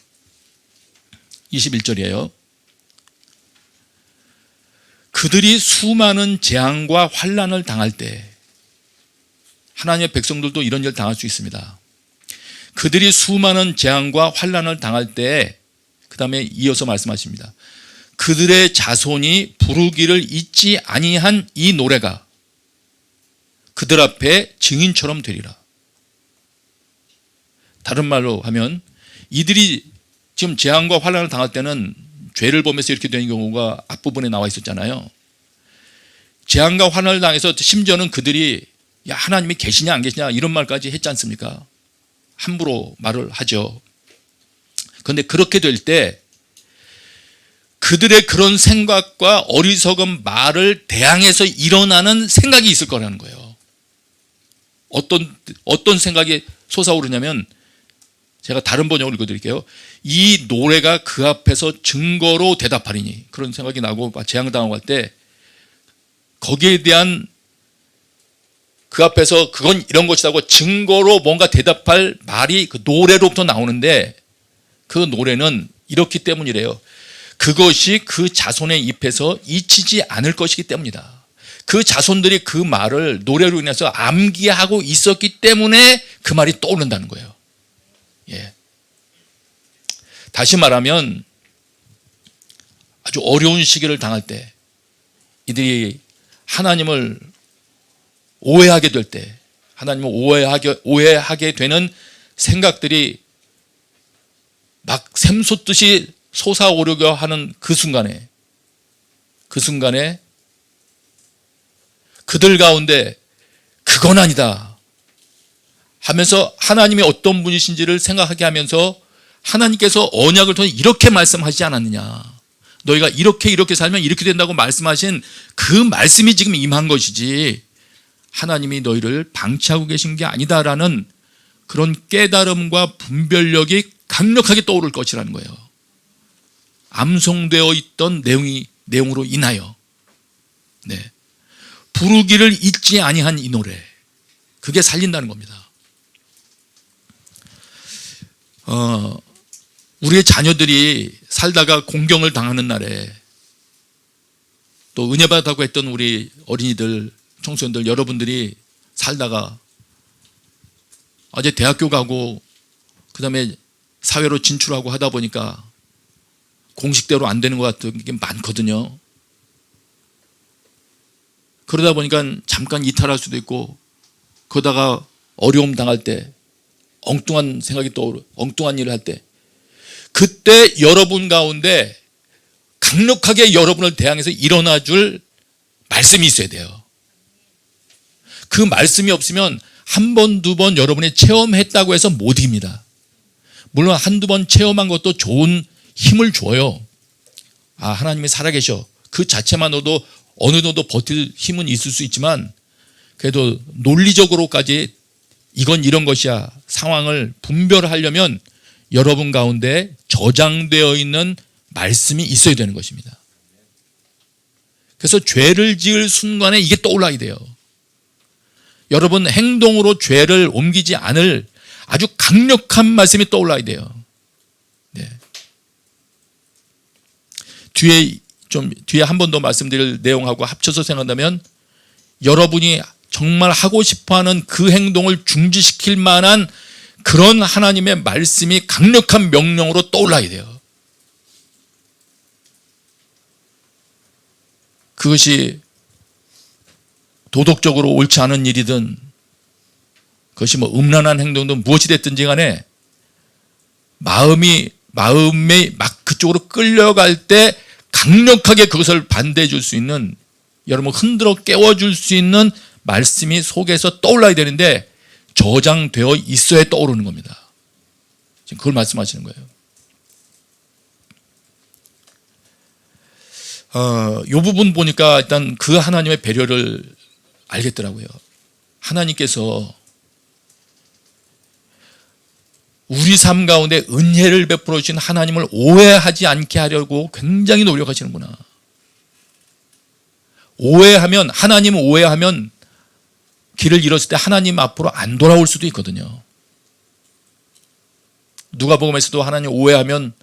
F: 21절이에요. 그들이 수많은 재앙과 환난을 당할 때, 하나님의 백성들도 이런 일 당할 수 있습니다. 그들이 수많은 재앙과 환난을 당할 때, 그 다음에 이어서 말씀하십니다. 그들의 자손이 부르기를 잊지 아니한 이 노래가 그들 앞에 증인처럼 되리라. 다른 말로 하면 이들이 지금 재앙과 환난을 당할 때는 죄를 범해서 이렇게 되는 경우가 앞부분에 나와 있었잖아요. 재앙과 환난을 당해서 심지어는 그들이 야 하나님이 계시냐 안 계시냐 이런 말까지 했지 않습니까? 함부로 말을 하죠. 그런데 그렇게 될 때 그들의 그런 생각과 어리석은 말을 대항해서 일어나는 생각이 있을 거라는 거예요. 어떤 생각이 솟아오르냐면 제가 다른 번역을 읽어드릴게요. 이 노래가 그 앞에서 증거로 대답하리니, 그런 생각이 나고 재앙당하고 할 때 거기에 대한 그 앞에서 그건 이런 것이라고 증거로 뭔가 대답할 말이 그 노래로부터 나오는데 그 노래는 이렇기 때문이래요. 그것이 그 자손의 입에서 잊히지 않을 것이기 때문이다. 그 자손들이 그 말을 노래로 인해서 암기하고 있었기 때문에 그 말이 떠오른다는 거예요. 예. 다시 말하면 아주 어려운 시기를 당할 때 이들이 하나님을 오해하게 될 때, 하나님을 오해하게 되는 생각들이 막 샘솟듯이 솟아오르려 하는 그 순간에 그들 가운데 그건 아니다 하면서 하나님이 어떤 분이신지를 생각하게 하면서 하나님께서 언약을 통해 이렇게 말씀하시지 않았느냐, 너희가 이렇게 살면 이렇게 된다고 말씀하신 그 말씀이 지금 임한 것이지 하나님이 너희를 방치하고 계신 게 아니다라는 그런 깨달음과 분별력이 강력하게 떠오를 것이라는 거예요. 암송되어 있던 내용으로 인하여. 네. 부르기를 잊지 아니한 이 노래, 그게 살린다는 겁니다. 우리의 자녀들이 살다가 공경을 당하는 날에, 또 은혜 받았다고 했던 우리 어린이들, 청소년들 여러분들이 살다가 이제 대학교 가고 그 다음에 사회로 진출하고 하다 보니까 공식대로 안 되는 것 같은 게 많거든요. 그러다 보니까 잠깐 이탈할 수도 있고, 그러다가 어려움 당할 때, 엉뚱한 생각이 떠오르고 엉뚱한 일을 할 때, 그때 여러분 가운데 강력하게 여러분을 대항해서 일어나 줄 말씀이 있어야 돼요. 그 말씀이 없으면 한 번, 두 번 여러분이 체험했다고 해서 못 이깁니다. 물론 한두 번 체험한 것도 좋은 힘을 줘요. 하나님이 살아계셔, 그 자체만으로도 어느 정도 버틸 힘은 있을 수 있지만, 그래도 논리적으로까지 이건 이런 것이야 상황을 분별하려면 여러분 가운데 저장되어 있는 말씀이 있어야 되는 것입니다. 그래서 죄를 지을 순간에 이게 떠올라야 돼요. 여러분 행동으로 죄를 옮기지 않을 아주 강력한 말씀이 떠올라야 돼요. 네. 뒤에 한 번 더 말씀드릴 내용하고 합쳐서 생각한다면, 여러분이 정말 하고 싶어하는 그 행동을 중지시킬 만한 그런 하나님의 말씀이 강력한 명령으로 떠올라야 돼요. 그것이 도덕적으로 옳지 않은 일이든, 그것이 음란한 행동이든 무엇이 됐든지 간에 마음이 막 그쪽으로 끌려갈 때 강력하게 그것을 반대해 줄 수 있는, 여러분 흔들어 깨워줄 수 있는 말씀이 속에서 떠올라야 되는데, 저장되어 있어야 떠오르는 겁니다. 지금 그걸 말씀하시는 거예요. 이 부분 보니까 일단 그 하나님의 배려를 알겠더라고요. 하나님께서 우리 삶 가운데 은혜를 베풀어 주신 하나님을 오해하지 않게 하려고 굉장히 노력하시는구나. 하나님을 오해하면 길을 잃었을 때 하나님 앞으로 안 돌아올 수도 있거든요. 누가복음에서도 하나님 오해하면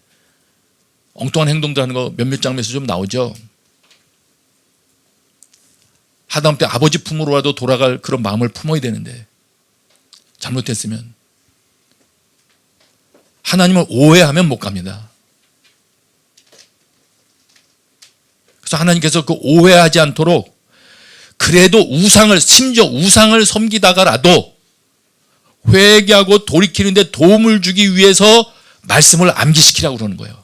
F: 엉뚱한 행동들 하는 거 몇몇 장면에서 좀 나오죠. 하다못해 아버지 품으로라도 돌아갈 그런 마음을 품어야 되는데, 잘못했으면 하나님을 오해하면 못 갑니다. 그래서 하나님께서 그 오해하지 않도록, 그래도 심지어 우상을 섬기다가라도 회개하고 돌이키는데 도움을 주기 위해서 말씀을 암기시키라고 그러는 거예요.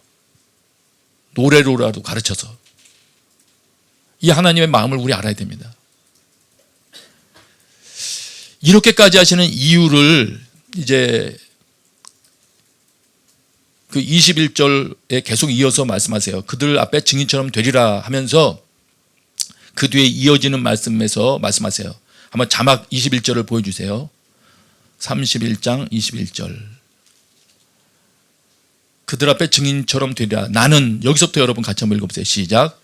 F: 노래로라도 가르쳐서. 이 하나님의 마음을 우리 알아야 됩니다. 이렇게까지 하시는 이유를 이제 그 21절에 계속 이어서 말씀하세요. 그들 앞에 증인처럼 되리라 하면서 그 뒤에 이어지는 말씀에서 말씀하세요. 한번 자막 21절을 보여주세요. 31장 21절. 그들 앞에 증인처럼 되리라. 나는, 여기서부터 여러분 같이 한번 읽어보세요. 시작.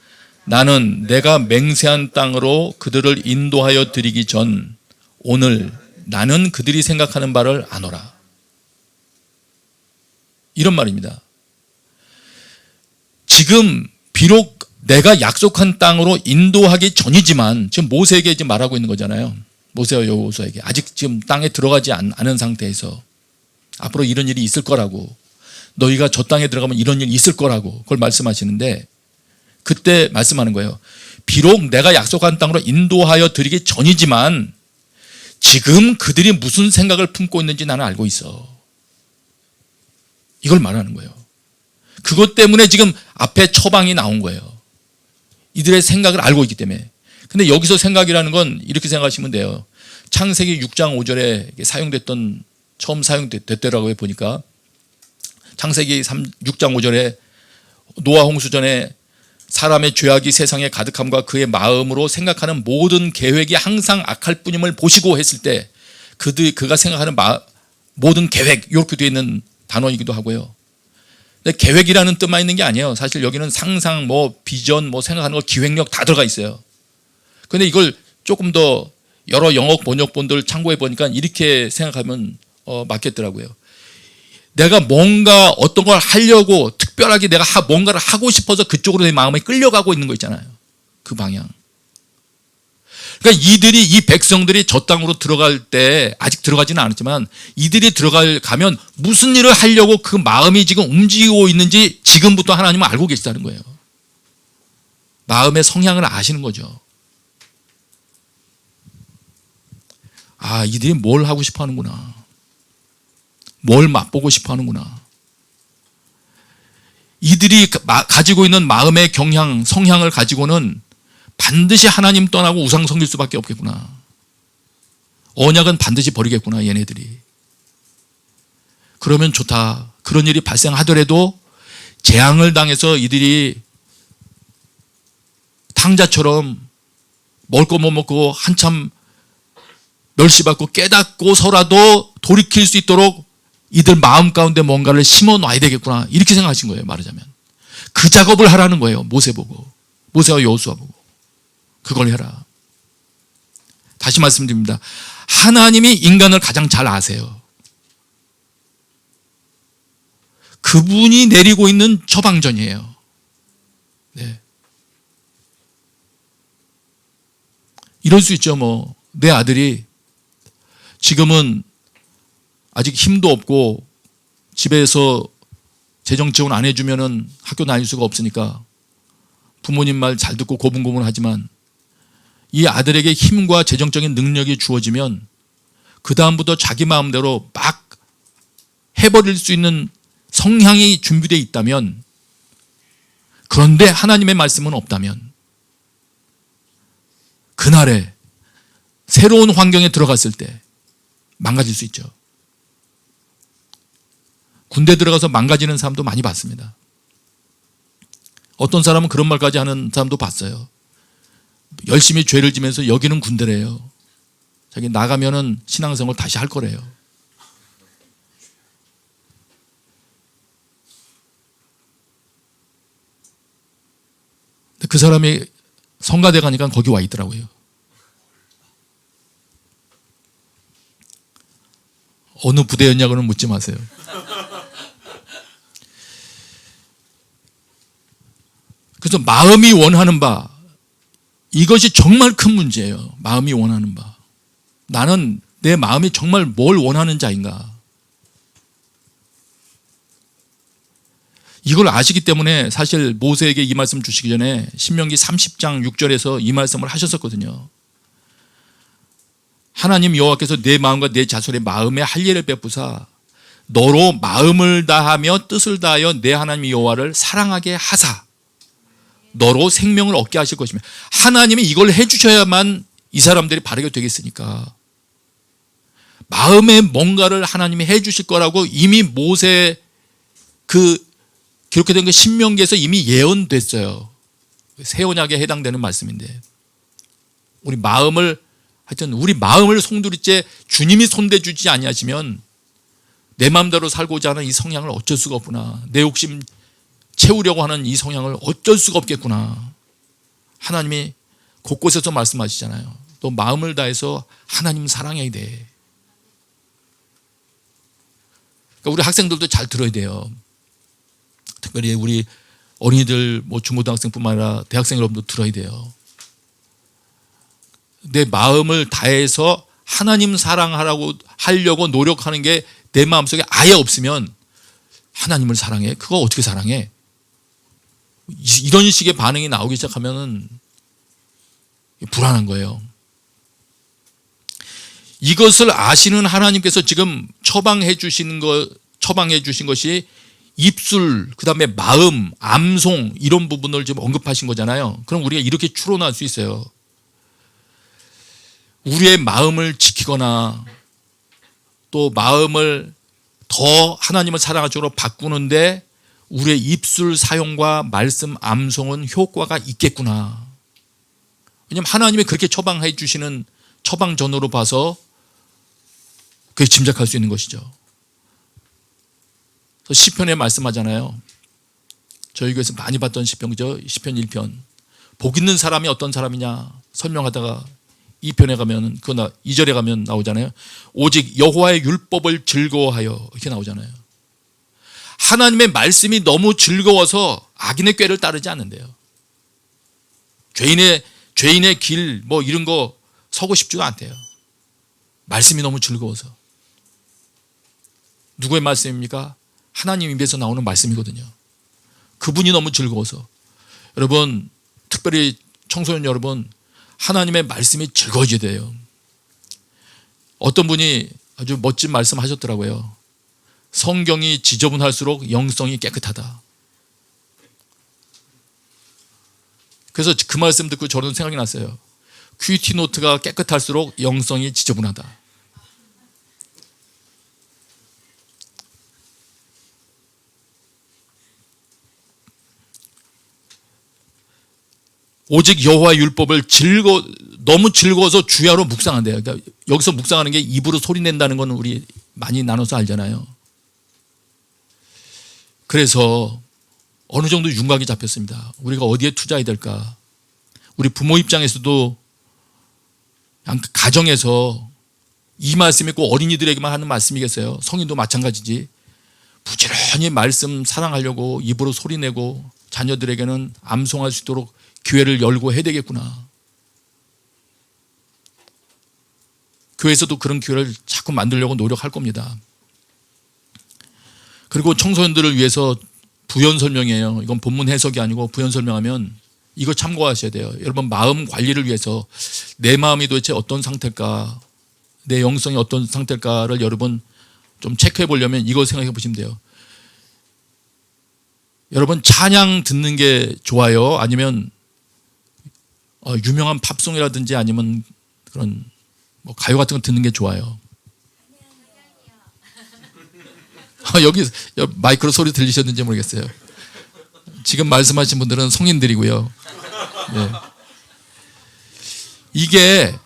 F: 나는 내가 맹세한 땅으로 그들을 인도하여 드리기 전 오늘 나는 그들이 생각하는 바를 아노라. 이런 말입니다. 지금 비록 내가 약속한 땅으로 인도하기 전이지만, 지금 모세에게 지금 말하고 있는 거잖아요. 모세와 여호수아에게 아직 지금 땅에 들어가지 않은 상태에서 앞으로 이런 일이 있을 거라고, 너희가 저 땅에 들어가면 이런 일이 있을 거라고 그걸 말씀하시는데, 그때 말씀하는 거예요. 비록 내가 약속한 땅으로 인도하여 드리기 전이지만 지금 그들이 무슨 생각을 품고 있는지 나는 알고 있어. 이걸 말하는 거예요. 그것 때문에 지금 앞에 처방이 나온 거예요. 이들의 생각을 알고 있기 때문에. 근데 여기서 생각이라는 건 이렇게 생각하시면 돼요. 창세기 6장 5절에 사용됐던, 처음 사용됐더라고요. 보니까 창세기 6장 5절에 노아 홍수 전에 사람의 죄악이 세상에 가득함과 그의 마음으로 생각하는 모든 계획이 항상 악할 뿐임을 보시고 했을 때, 그가 생각하는 모든 계획, 이렇게 되어 있는 단어이기도 하고요. 근데 계획이라는 뜻만 있는 게 아니에요. 사실 여기는 상상, 비전, 생각하는 거, 기획력 다 들어가 있어요. 근데 이걸 조금 더 여러 영어 번역본들 참고해 보니까 이렇게 생각하면 맞겠더라고요. 내가 뭔가 어떤 걸 하려고 특별하게 내가 뭔가를 하고 싶어서 그쪽으로 내 마음이 끌려가고 있는 거 있잖아요. 그 방향. 그러니까 이 백성들이 저 땅으로 들어갈 때 아직 들어가지는 않았지만 이들이 가면 무슨 일을 하려고 그 마음이 지금 움직이고 있는지 지금부터 하나님은 알고 계시다는 거예요. 마음의 성향을 아시는 거죠. 아, 이들이 뭘 하고 싶어 하는구나. 뭘 맛보고 싶어 하는구나. 이들이 가지고 있는 마음의 경향, 성향을 가지고는 반드시 하나님 떠나고 우상 섬길 수밖에 없겠구나. 언약은 반드시 버리겠구나, 얘네들이. 그러면 좋다. 그런 일이 발생하더라도 재앙을 당해서 이들이 탕자처럼 먹을 거 못 먹고 한참 멸시받고 깨닫고서라도 돌이킬 수 있도록 이들 마음 가운데 뭔가를 심어 놔야 되겠구나. 이렇게 생각하신 거예요, 말하자면. 그 작업을 하라는 거예요, 모세 보고. 모세와 여호수아 보고. 그걸 해라. 다시 말씀드립니다. 하나님이 인간을 가장 잘 아세요. 그분이 내리고 있는 처방전이에요. 네. 이럴 수 있죠. 뭐 내 아들이 지금은 아직 힘도 없고 집에서 재정 지원 안 해주면은 학교 다닐 수가 없으니까 부모님 말 잘 듣고 고분고분하지만 이 아들에게 힘과 재정적인 능력이 주어지면 그 다음부터 자기 마음대로 막 해버릴 수 있는 성향이 준비되어 있다면, 그런데 하나님의 말씀은 없다면 그날에 새로운 환경에 들어갔을 때 망가질 수 있죠. 군대 들어가서 망가지는 사람도 많이 봤습니다. 어떤 사람은 그런 말까지 하는 사람도 봤어요. 열심히 죄를 지면서 여기는 군대래요. 자기 나가면은 신앙생활 다시 할 거래요. 근데 그 사람이 성가대 가니까 거기 와 있더라고요. 어느 부대였냐고는 묻지 마세요. 그래서 마음이 원하는 바, 이것이 정말 큰 문제예요. 마음이 원하는 바. 나는 내 마음이 정말 뭘 원하는 자인가. 이걸 아시기 때문에 사실 모세에게 이 말씀 주시기 전에 신명기 30장 6절에서 이 말씀을 하셨었거든요. 하나님 여호와께서 내 마음과 내 자손의 마음에 할례를 베푸사 너로 마음을 다하며 뜻을 다하여 내 하나님 여호와를 사랑하게 하사 너로 생명을 얻게 하실 것이며, 하나님이 이걸 해주셔야만 이 사람들이 바르게 되겠으니까 마음에 뭔가를 하나님이 해주실 거라고 이미 모세 그 기록된 그 신명기에서 이미 예언됐어요. 새 언약에 해당되는 말씀인데, 우리 마음을 송두리째 주님이 손대주지 아니하시면 내 마음대로 살고자 하는 이 성향을 어쩔 수가 없구나. 내 욕심 채우려고 하는 이 성향을 어쩔 수가 없겠구나. 하나님이 곳곳에서 말씀하시잖아요. 또 마음을 다해서 하나님 사랑해야 돼. 그러니까 우리 학생들도 잘 들어야 돼요. 특별히 우리 어린이들, 중고등학생뿐만 아니라 대학생 여러분도 들어야 돼요. 내 마음을 다해서 하나님 하려고 노력하는 게 내 마음속에 아예 없으면 하나님을 사랑해? 그거 어떻게 사랑해? 이런 식의 반응이 나오기 시작하면 불안한 거예요. 이것을 아시는 하나님께서 지금 처방해 주신 것이 입술, 그 다음에 마음, 암송 이런 부분을 지금 언급하신 거잖아요. 그럼 우리가 이렇게 추론할 수 있어요. 우리의 마음을 지키거나 또 마음을 더 하나님을 사랑할 쪽으로 바꾸는데 우리의 입술 사용과 말씀 암송은 효과가 있겠구나. 왜냐하면 하나님이 그렇게 처방해 주시는 처방전으로 봐서 그게 짐작할 수 있는 것이죠. 시편에 말씀하잖아요. 저희 교회에서 많이 봤던 시편이죠. 시편 1편. 복 있는 사람이 어떤 사람이냐 설명하다가 2편에 가면 2절에 가면 나오잖아요. 오직 여호와의 율법을 즐거워하여 이렇게 나오잖아요. 하나님의 말씀이 너무 즐거워서 악인의 꾀를 따르지 않는데요. 죄인의 길 뭐 이런 거 서고 싶지가 않대요. 말씀이 너무 즐거워서. 누구의 말씀입니까? 하나님 입에서 나오는 말씀이거든요. 그분이 너무 즐거워서. 여러분, 특별히 청소년 여러분, 하나님의 말씀이 즐거워져야 돼요. 어떤 분이 아주 멋진 말씀 하셨더라고요. 성경이 지저분할수록 영성이 깨끗하다. 그래서 그 말씀 듣고 저는 생각이 났어요. 큐티 노트가 깨끗할수록 영성이 지저분하다. 오직 여호와의 율법을 너무 즐거워서 주야로 묵상한대요. 그러니까 여기서 묵상하는 게 입으로 소리 낸다는 건 우리 많이 나눠서 알잖아요. 그래서 어느 정도 윤곽이 잡혔습니다. 우리가 어디에 투자해야 될까? 우리 부모 입장에서도 가정에서 이 말씀이 꼭 어린이들에게만 하는 말씀이겠어요? 성인도 마찬가지지. 부지런히 말씀 사랑하려고 입으로 소리내고 자녀들에게는 암송할 수 있도록 기회를 열고 해야 되겠구나. 교회에서도 그런 기회를 자꾸 만들려고 노력할 겁니다. 그리고 청소년들을 위해서 부연 설명이에요. 이건 본문 해석이 아니고 부연 설명하면 이거 참고하셔야 돼요. 여러분, 마음 관리를 위해서 내 마음이 도대체 어떤 상태일까, 내 영성이 어떤 상태일까를 여러분 좀 체크해 보려면 이거 생각해 보시면 돼요. 여러분, 찬양 듣는 게 좋아요? 아니면 유명한 팝송이라든지 아니면 그런 뭐 가요 같은 거 듣는 게 좋아요? 여기 마이크로 소리 들리셨는지 모르겠어요. 지금 말씀하신 분들은 성인들이고요. 네. 이게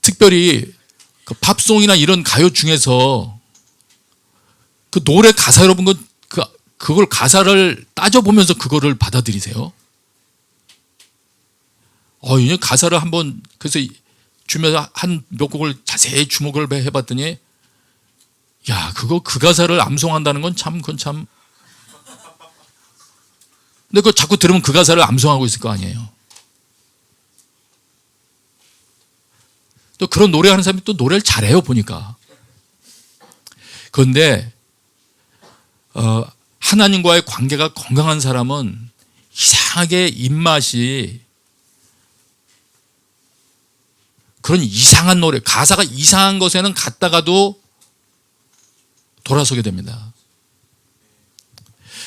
F: 특별히 그 팝송이나 이런 가요 중에서 그 노래 가사 여러분 그걸 가사를 따져보면서 그거를 받아들이세요. 이 가사를 한번 그래서 주면서 한 몇 곡을 자세히 주목을 해봤더니 야, 그 가사를 암송한다는 건 그건 참. 근데 그거 자꾸 들으면 그 가사를 암송하고 있을 거 아니에요. 또 그런 노래하는 사람이 또 노래를 잘해요, 보니까. 그런데, 하나님과의 관계가 건강한 사람은 이상하게 입맛이 그런 이상한 노래, 가사가 이상한 것에는 갔다가도 돌아서게 됩니다.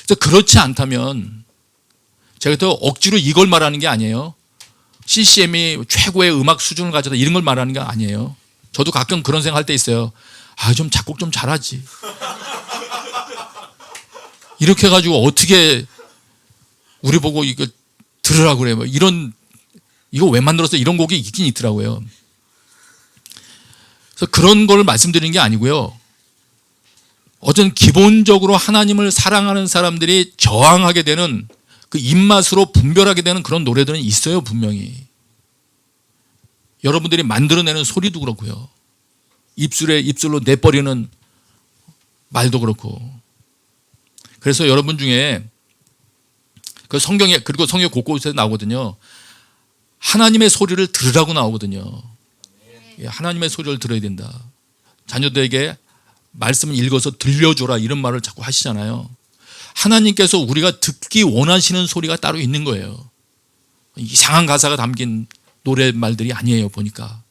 F: 그래서 그렇지 않다면 제가 또 억지로 이걸 말하는 게 아니에요. CCM이 최고의 음악 수준을 가져다 이런 걸 말하는 게 아니에요. 저도 가끔 그런 생각할 때 있어요. 좀 작곡 좀 잘하지. 이렇게 해가지고 어떻게 우리 보고 이거 들으라고 그래. 이거 왜 만들었어? 이런 곡이 있긴 있더라고요. 그래서 그런 걸 말씀드리는 게 아니고요. 어떤 기본적으로 하나님을 사랑하는 사람들이 저항하게 되는 그 입맛으로 분별하게 되는 그런 노래들은 있어요, 분명히. 여러분들이 만들어내는 소리도 그렇고요. 입술로 내버리는 말도 그렇고. 그래서 여러분 중에 그 성경에, 그리고 성경 곳곳에 나오거든요. 하나님의 소리를 들으라고 나오거든요. 하나님의 소리를 들어야 된다. 자녀들에게 말씀을 읽어서 들려줘라 이런 말을 자꾸 하시잖아요. 하나님께서 우리가 듣기 원하시는 소리가 따로 있는 거예요. 이상한 가사가 담긴 노랫말들이 아니에요, 보니까.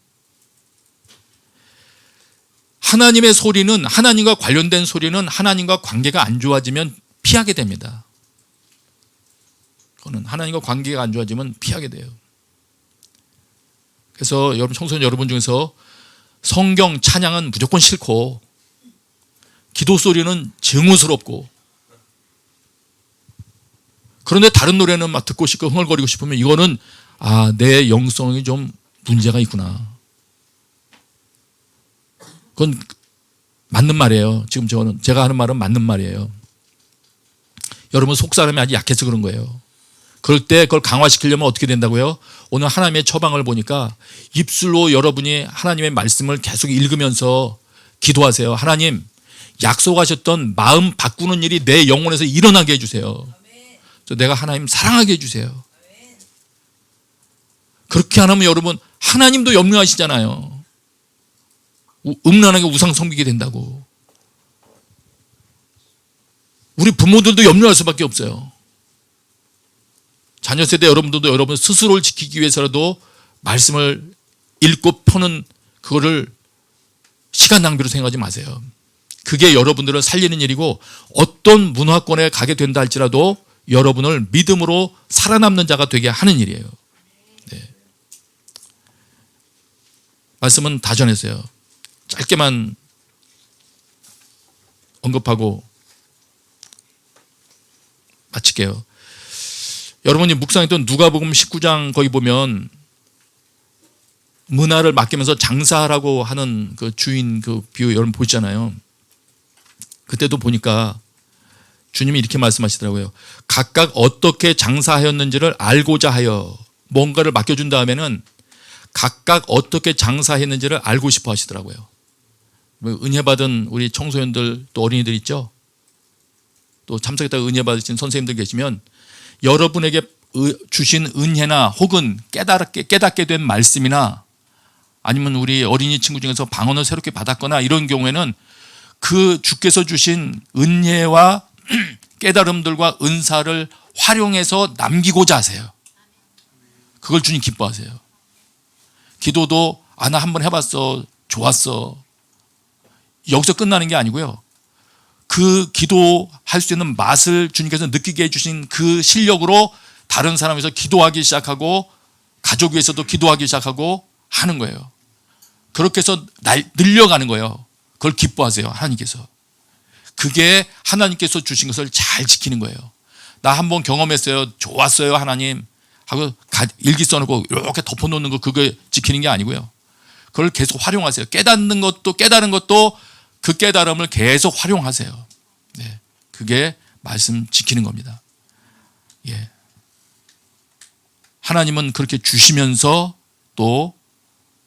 F: 하나님의 소리는, 하나님과 관련된 소리는 하나님과 관계가 안 좋아지면 피하게 됩니다. 그거는 하나님과 관계가 안 좋아지면 피하게 돼요. 그래서 여러분, 청소년 여러분 중에서 성경 찬양은 무조건 싫고 기도 소리는 증오스럽고, 그런데 다른 노래는 막 듣고 싶고 흥얼거리고 싶으면 이거는 내 영성이 좀 문제가 있구나. 그건 맞는 말이에요. 지금 제가 하는 말은 맞는 말이에요. 여러분 속사람이 아주 약해서 그런 거예요. 그럴 때 그걸 강화시키려면 어떻게 된다고요? 오늘 하나님의 처방을 보니까 입술로 여러분이 하나님의 말씀을 계속 읽으면서 기도하세요. 하나님, 약속하셨던 마음 바꾸는 일이 내 영혼에서 일어나게 해주세요. 내가 하나님 사랑하게 해주세요. 그렇게 안 하면 여러분, 하나님도 염려하시잖아요. 음란하게 우상 섬기게 된다고. 우리 부모들도 염려할 수밖에 없어요. 자녀 세대 여러분들도 여러분 스스로를 지키기 위해서라도 말씀을 읽고 펴는 그거를 시간 낭비로 생각하지 마세요. 그게 여러분들을 살리는 일이고, 어떤 문화권에 가게 된다 할지라도 여러분을 믿음으로 살아남는 자가 되게 하는 일이에요. 네. 말씀은 다 전했어요. 짧게만 언급하고 마칠게요. 여러분이 묵상했던 누가복음 19장 거기 보면 문화를 맡기면서 장사하라고 하는 그 주인 그 비유 여러분 보시잖아요. 그때도 보니까 주님이 이렇게 말씀하시더라고요. 각각 어떻게 장사하였는지를 알고자 하여, 뭔가를 맡겨준 다음에는 각각 어떻게 장사했는지를 알고 싶어 하시더라고요. 은혜 받은 우리 청소년들 또 어린이들 있죠? 또 참석했다가 은혜 받으신 선생님들 계시면 여러분에게 주신 은혜나 혹은 깨닫게 된 말씀이나 아니면 우리 어린이 친구 중에서 방언을 새롭게 받았거나 이런 경우에는 그 주께서 주신 은혜와 깨달음들과 은사를 활용해서 남기고자 하세요. 그걸 주님 기뻐하세요. 기도도 나 한번 해봤어, 좋았어, 여기서 끝나는 게 아니고요. 그 기도할 수 있는 맛을 주님께서 느끼게 해주신 그 실력으로 다른 사람에서 기도하기 시작하고 가족 위해서도 기도하기 시작하고 하는 거예요. 그렇게 해서 늘려가는 거예요. 그걸 기뻐하세요, 하나님께서. 그게 하나님께서 주신 것을 잘 지키는 거예요. 나 한번 경험했어요, 좋았어요 하나님 하고 일기 써놓고 이렇게 덮어놓는 거, 그거 지키는 게 아니고요. 그걸 계속 활용하세요. 깨닫는 것도 깨달은 것도 그 깨달음을 계속 활용하세요. 네, 그게 말씀 지키는 겁니다. 예. 하나님은 그렇게 주시면서 또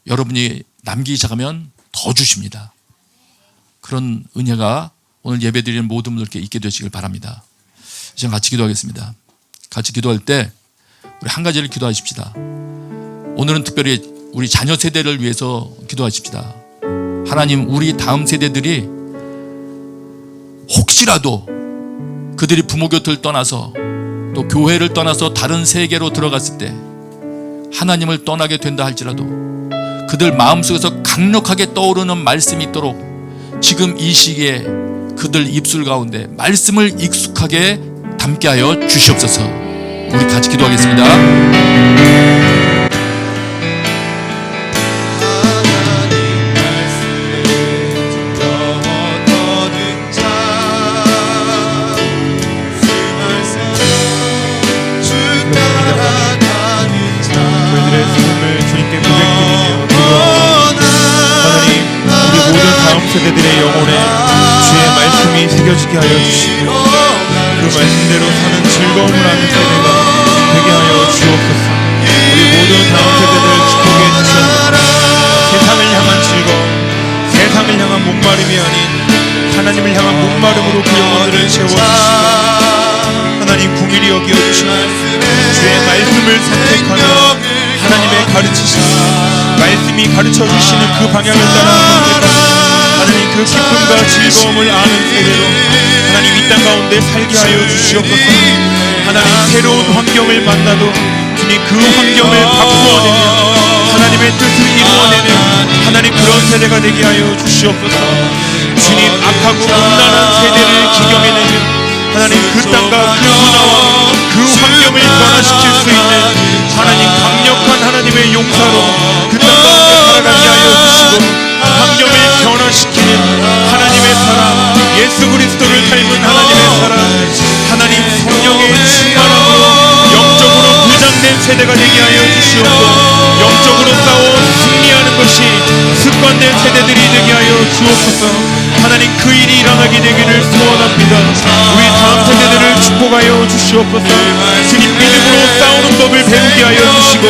F: 여러분이 남기기 시작하면 더 주십니다. 그런 은혜가 오늘 예배드리는 모든 분들께 있게 되시길 바랍니다. 이제 같이 기도하겠습니다. 같이 기도할 때 우리 한 가지를 기도하십시다. 오늘은 특별히 우리 자녀 세대를 위해서 기도하십시다. 하나님, 우리 다음 세대들이 혹시라도 그들이 부모 곁을 떠나서 또 교회를 떠나서 다른 세계로 들어갔을 때 하나님을 떠나게 된다 할지라도 그들 마음속에서 강력하게 떠오르는 말씀이 있도록 지금 이 시기에 그들 입술 가운데 말씀을 익숙하게 담게 하여 주시옵소서. 우리 같이 기도하겠습니다.
E: 저희들의 삶을 주님께 고백드리며 기도합니다. 하나님, 우리 모든 다음 세대들의 영혼에 주의 말씀이 새겨지게 하여 주시고 그 말씀대로 사는 즐거움을 아는 세대가 되게 하여 주옵소서. 우리 모든 다음 세대들 축복해 주셔서 세상을 향한 즐거움, 세상을 향한 목마름이 아닌 하나님을 향한 목마름으로 그 영혼들을 채워주시고 하나님 궁일이 여겨주시고 주의 말씀을 선택하며 하나님의 가르치심, 말씀이 가르쳐주시는 그 방향을 따라 선택하며 하나님 그 기쁨과 즐거움을 아는 세대로 하나님 이 땅 가운데 살게 하여 주시옵소서. 하나님 새로운 환경을 만나도 주님 그 환경을 바꾸어내며 하나님의 뜻을 이루어내는 하나님 그런 세대가 되게 하여 주시옵소서. 주님 악하고 음란한 세대를 기경해내며 하나님 그 땅과 그 문화와 그 환경을 변화시킬 수 있는 하나님 강력한 하나님의 용사로 그 땅 가운데 살아가게 하여 주시고 환경을 변화시키는 하나님의 사랑, 예수 그리스도를 닮은 하나님의 사랑, 하나님 성령의 충만함으로 영적으로 부장된 세대가 되게 하여 주시옵고 영적으로 싸워 승리하는 것이 습관된 세대들이 되게 하여 주옵소서. 하나님 그 일이 일어나게 되기를 소원합니다. 우리 다음 세대들을 축복하여 주시옵소서. 주님 믿음으로 배우게 하여 주시고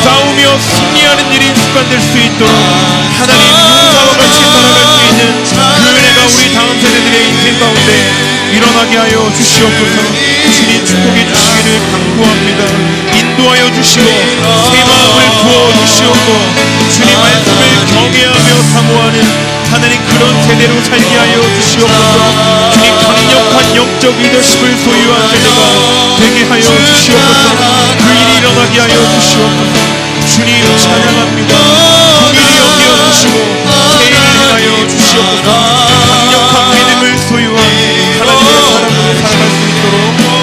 E: 싸우며 승리하는 일이 습관될 수 있도록 하나님 용사와 같이 살아갈 수 있는 그 은혜가 우리 다음 세대들의 인생 가운데 일어나게 하여 주시옵소서. 주님 축복해 주시기를 간구합니다. 인도하여 주시고 새 마음을 부어 주시옵고 주님 말씀을 경외하며 사모하는 하나님 그런 세대로 살게 하여 주시옵소서. 주님 강력한 영적 리더십을 소유한 세대가 되게 하여 주시옵소서. 그 일이 일어나게 하여 주시옵소서. 주님 찬양합니다. 공의를 여겨 주시고 세일을 행하여 주시옵소서. 강력한 믿음을 소유한 하나님의 사람으로 살아갈 수 있도록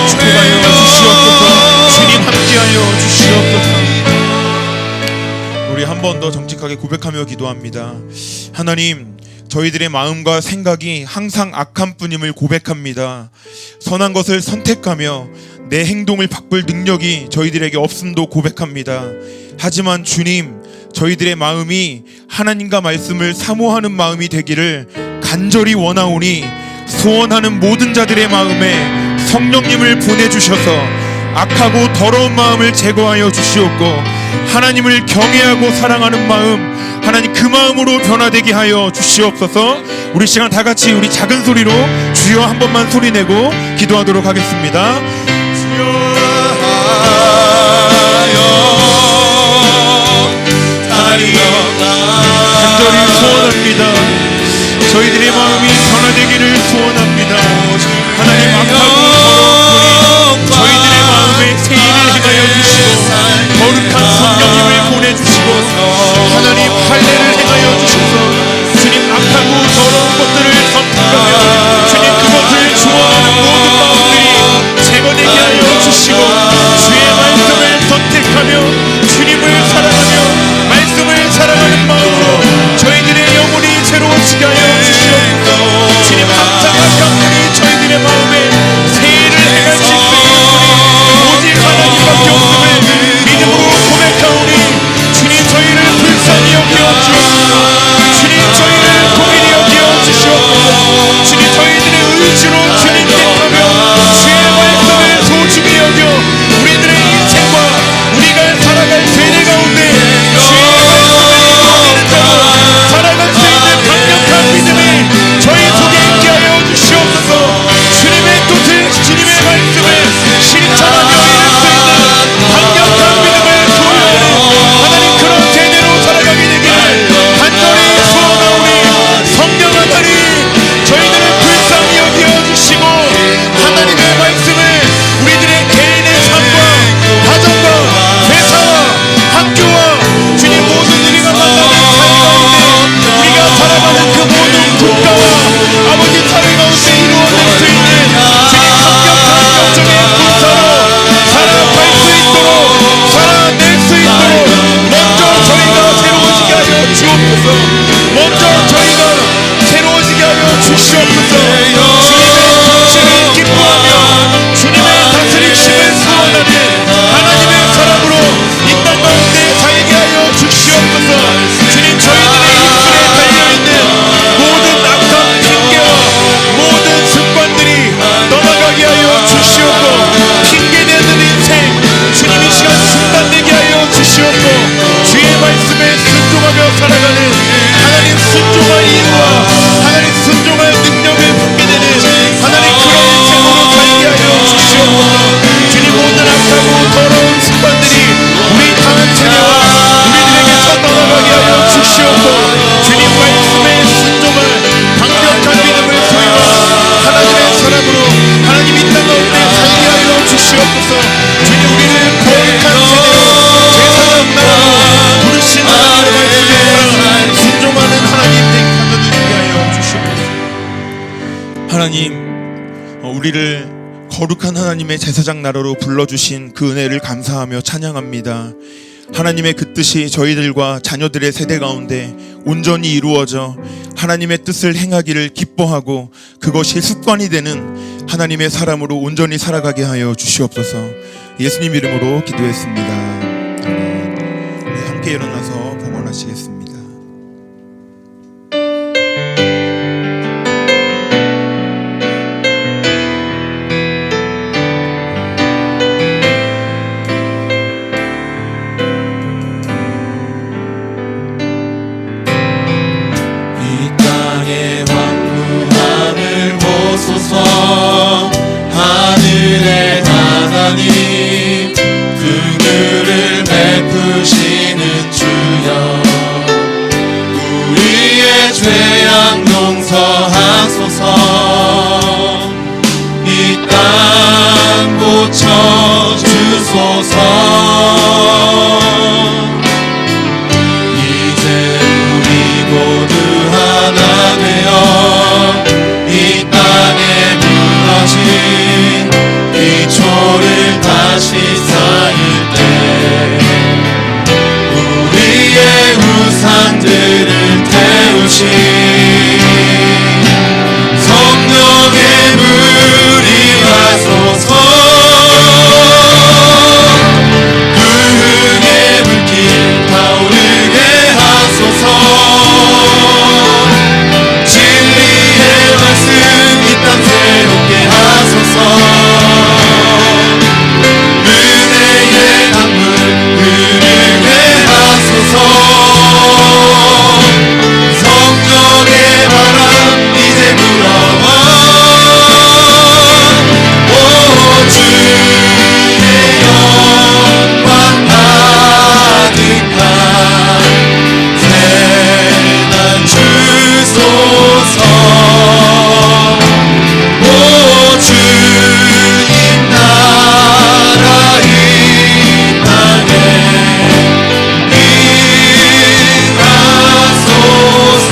E: 축복하여 주시옵소서. 주님 함께하여 주시옵소서. 우리 한 번 더 정직하게 고백하며 기도합니다. 하나님, 저희들의 마음과 생각이 항상 악한 뿐임을 고백합니다. 선한 것을 선택하며 내 행동을 바꿀 능력이 저희들에게 없음도 고백합니다. 하지만 주님, 저희들의 마음이 하나님과 말씀을 사모하는 마음이 되기를 간절히 원하오니 소원하는 모든 자들의 마음에 성령님을 보내주셔서 악하고 더러운 마음을 제거하여 주시옵고 하나님을 경외하고 사랑하는 마음, 하나님 그 마음으로 변화되게 하여 주시옵소서. 우리 시간 다 같이 우리 작은 소리로 주여 한 번만 소리내고 기도하도록 하겠습니다. 주여 간절히 소원합니다. 저희들의 마음이 변화되기를 소원합니다. 하나님 악하고 더러운 분이 저희들의 마음에 세일을 행하여 주시고 거룩한 성령님을 보내주시고 하나님 할례를 행하여 주셔서 주님 악하고 더러운 것들을 선택하며 주님 그것을 좋아하는 모든 마음들이 제거되게 하여 주시고 주의 말씀을 선택하며 주님을 사랑하며 말씀을 사랑하는 마음으로 저희들의 영혼이 새로워지게 하여 주시옵소서. 주님 항상 악한 분이 저희들의 마음에 세일을 행할 수 있는 분이 오직 하나님밖에 없음을 믿음으로 고백하오니 주님 저희를 불쌍히 여겨 주옵소서. 주님 저희를 공의히 여겨 주시옵소서. 주님 저희들의 의지로 주님 택하며 주의 말씀을 소중히 여겨 우리들의 인생과 우리가 살아갈 세대 가운데 주의 말씀을 이루어내는 자로 살아갈 수 있는 강력한 믿음이 저희 속에 있게 하여 주시옵소서. 주님의 뜻을 주님의 말씀을 실천하며 이룰 수 있는 강력한 믿음을 소유하는 하나님 그런 세대로 살아가게 되기를 간절히 소원하오니 성령 하나님 저희들을 불쌍히 여겨 주시고 하나님의 말씀을 우리들의 개인의 삶과 가정과 회사와 학교와 주님 모든 우리가 만나는 삶 가운데 우리가 살아가는 그 모든 국가와 아버지 사회 가운데 이루어질 수 있는 주님 강력한 영적인 군사로 살아갈 수 있도록 살아낼 수 있도록 먼저 저희가 새로워지게 하여 주옵소서. 먼저 저희가 새로워지게 하여 주시옵소서. 주님의 통치를 기뻐하며 주님의 다스리심을 소원하는 하나님의 사람으로 이 땅 가운데 살게 하여 주시옵소서. 주님 저희들의 입술에 달려있는 모든 악한 핑계와 모든 습관들이 떠나가게 하여 주시옵고 핑계대는 인생 주님 이 시간 중단되게 하여 주시옵고 주의 말씀에 순종하며 살아가는 하나님 순종할 인과 하나님 순종할 능력을 받게 되는 하나님 그런 인생으로 살게 하여 주시옵소서. 주님 모든 악하고 더러운 습관들이 우리 다음 세대와 우리들에게서 떠나가게 하여 주시옵고 주님 말씀에 순종할 강력한 믿음을 소유한 하나님의 사람으로 하나님 이 땅 가운데 살게 하여 주시옵소서. 주님 우리를 거룩한 세대로 제사장 나라로 부르신 하나님의 말씀에 순종하는 하나님 되게 하여 주시옵소서. 하나님 우리를 거룩한 하나님의 제사장 나라로 불러주신 그 은혜를 감사하며 찬양합니다. 하나님의 그 뜻이 저희들과 자녀들의 세대 가운데 온전히 이루어져 하나님의 뜻을 행하기를 기뻐하고 그것이 습관이 되는 하나님의 사람으로 온전히 살아가게 하여 주시옵소서. 예수님 이름으로 기도했습니다. 아멘. 우리 함께 일어나서 봉헌하시겠습니다.
A: 고쳐주소서. 이제 우리 모두 하나 되어 이 땅에 무너진 기초를 다시 쌓을 때 우리의 우상들을 태우신 성령의 물이 와소서. 부흥의 불길 타오르게 하소서. 진리의 말씀 이 땅 새롭게 하소서. 은혜의 강물 흐르게 하소서. 성령의 바람 이제 불어와. 오 주의 영광 가득한 새날 주소서. 오 주님 나라 이 땅에 임하소서.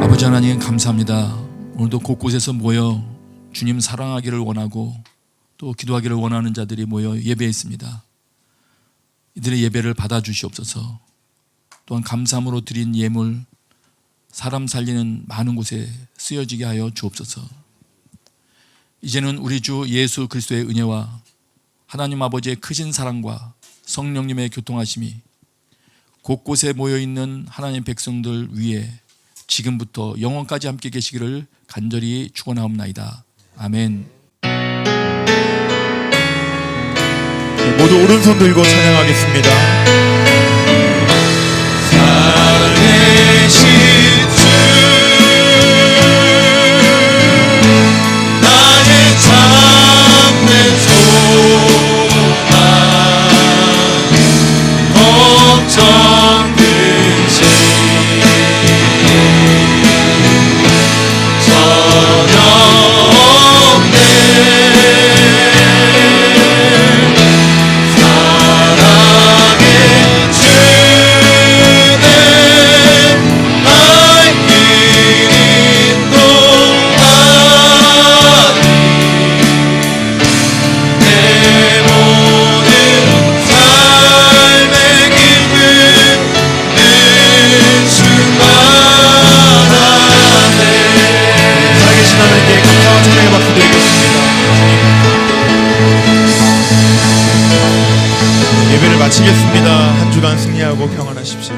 F: 아버지 하나님 감사합니다. 오늘도 곳곳에서 모여 주님 사랑하기를 원하고 또 기도하기를 원하는 자들이 모여 예배했습니다. 이들의 예배를 받아주시옵소서. 또한 감사함으로 드린 예물 사람 살리는 많은 곳에 쓰여지게 하여 주옵소서. 이제는 우리 주 예수 그리스도의 은혜와 하나님 아버지의 크신 사랑과 성령님의 교통하심이 곳곳에 모여있는 하나님 백성들 위에 지금부터 영원까지 함께 계시기를 간절히 축원하옵나이다. 아멘.
E: 모두 오른손 들고 찬양하겠습니다.
A: 살아계신 주 나의 참된 소망 걱정 근심 전혀 없네. 사랑의 주님 나의 길 인도하니 내 모든 삶의 길은 늘 충만하네.
E: 살아계신 하나님께 감사와 찬양의 박수 드리겠습니다. 예배를 마치겠습니다. 한 주간 승리하고 평안하십시오.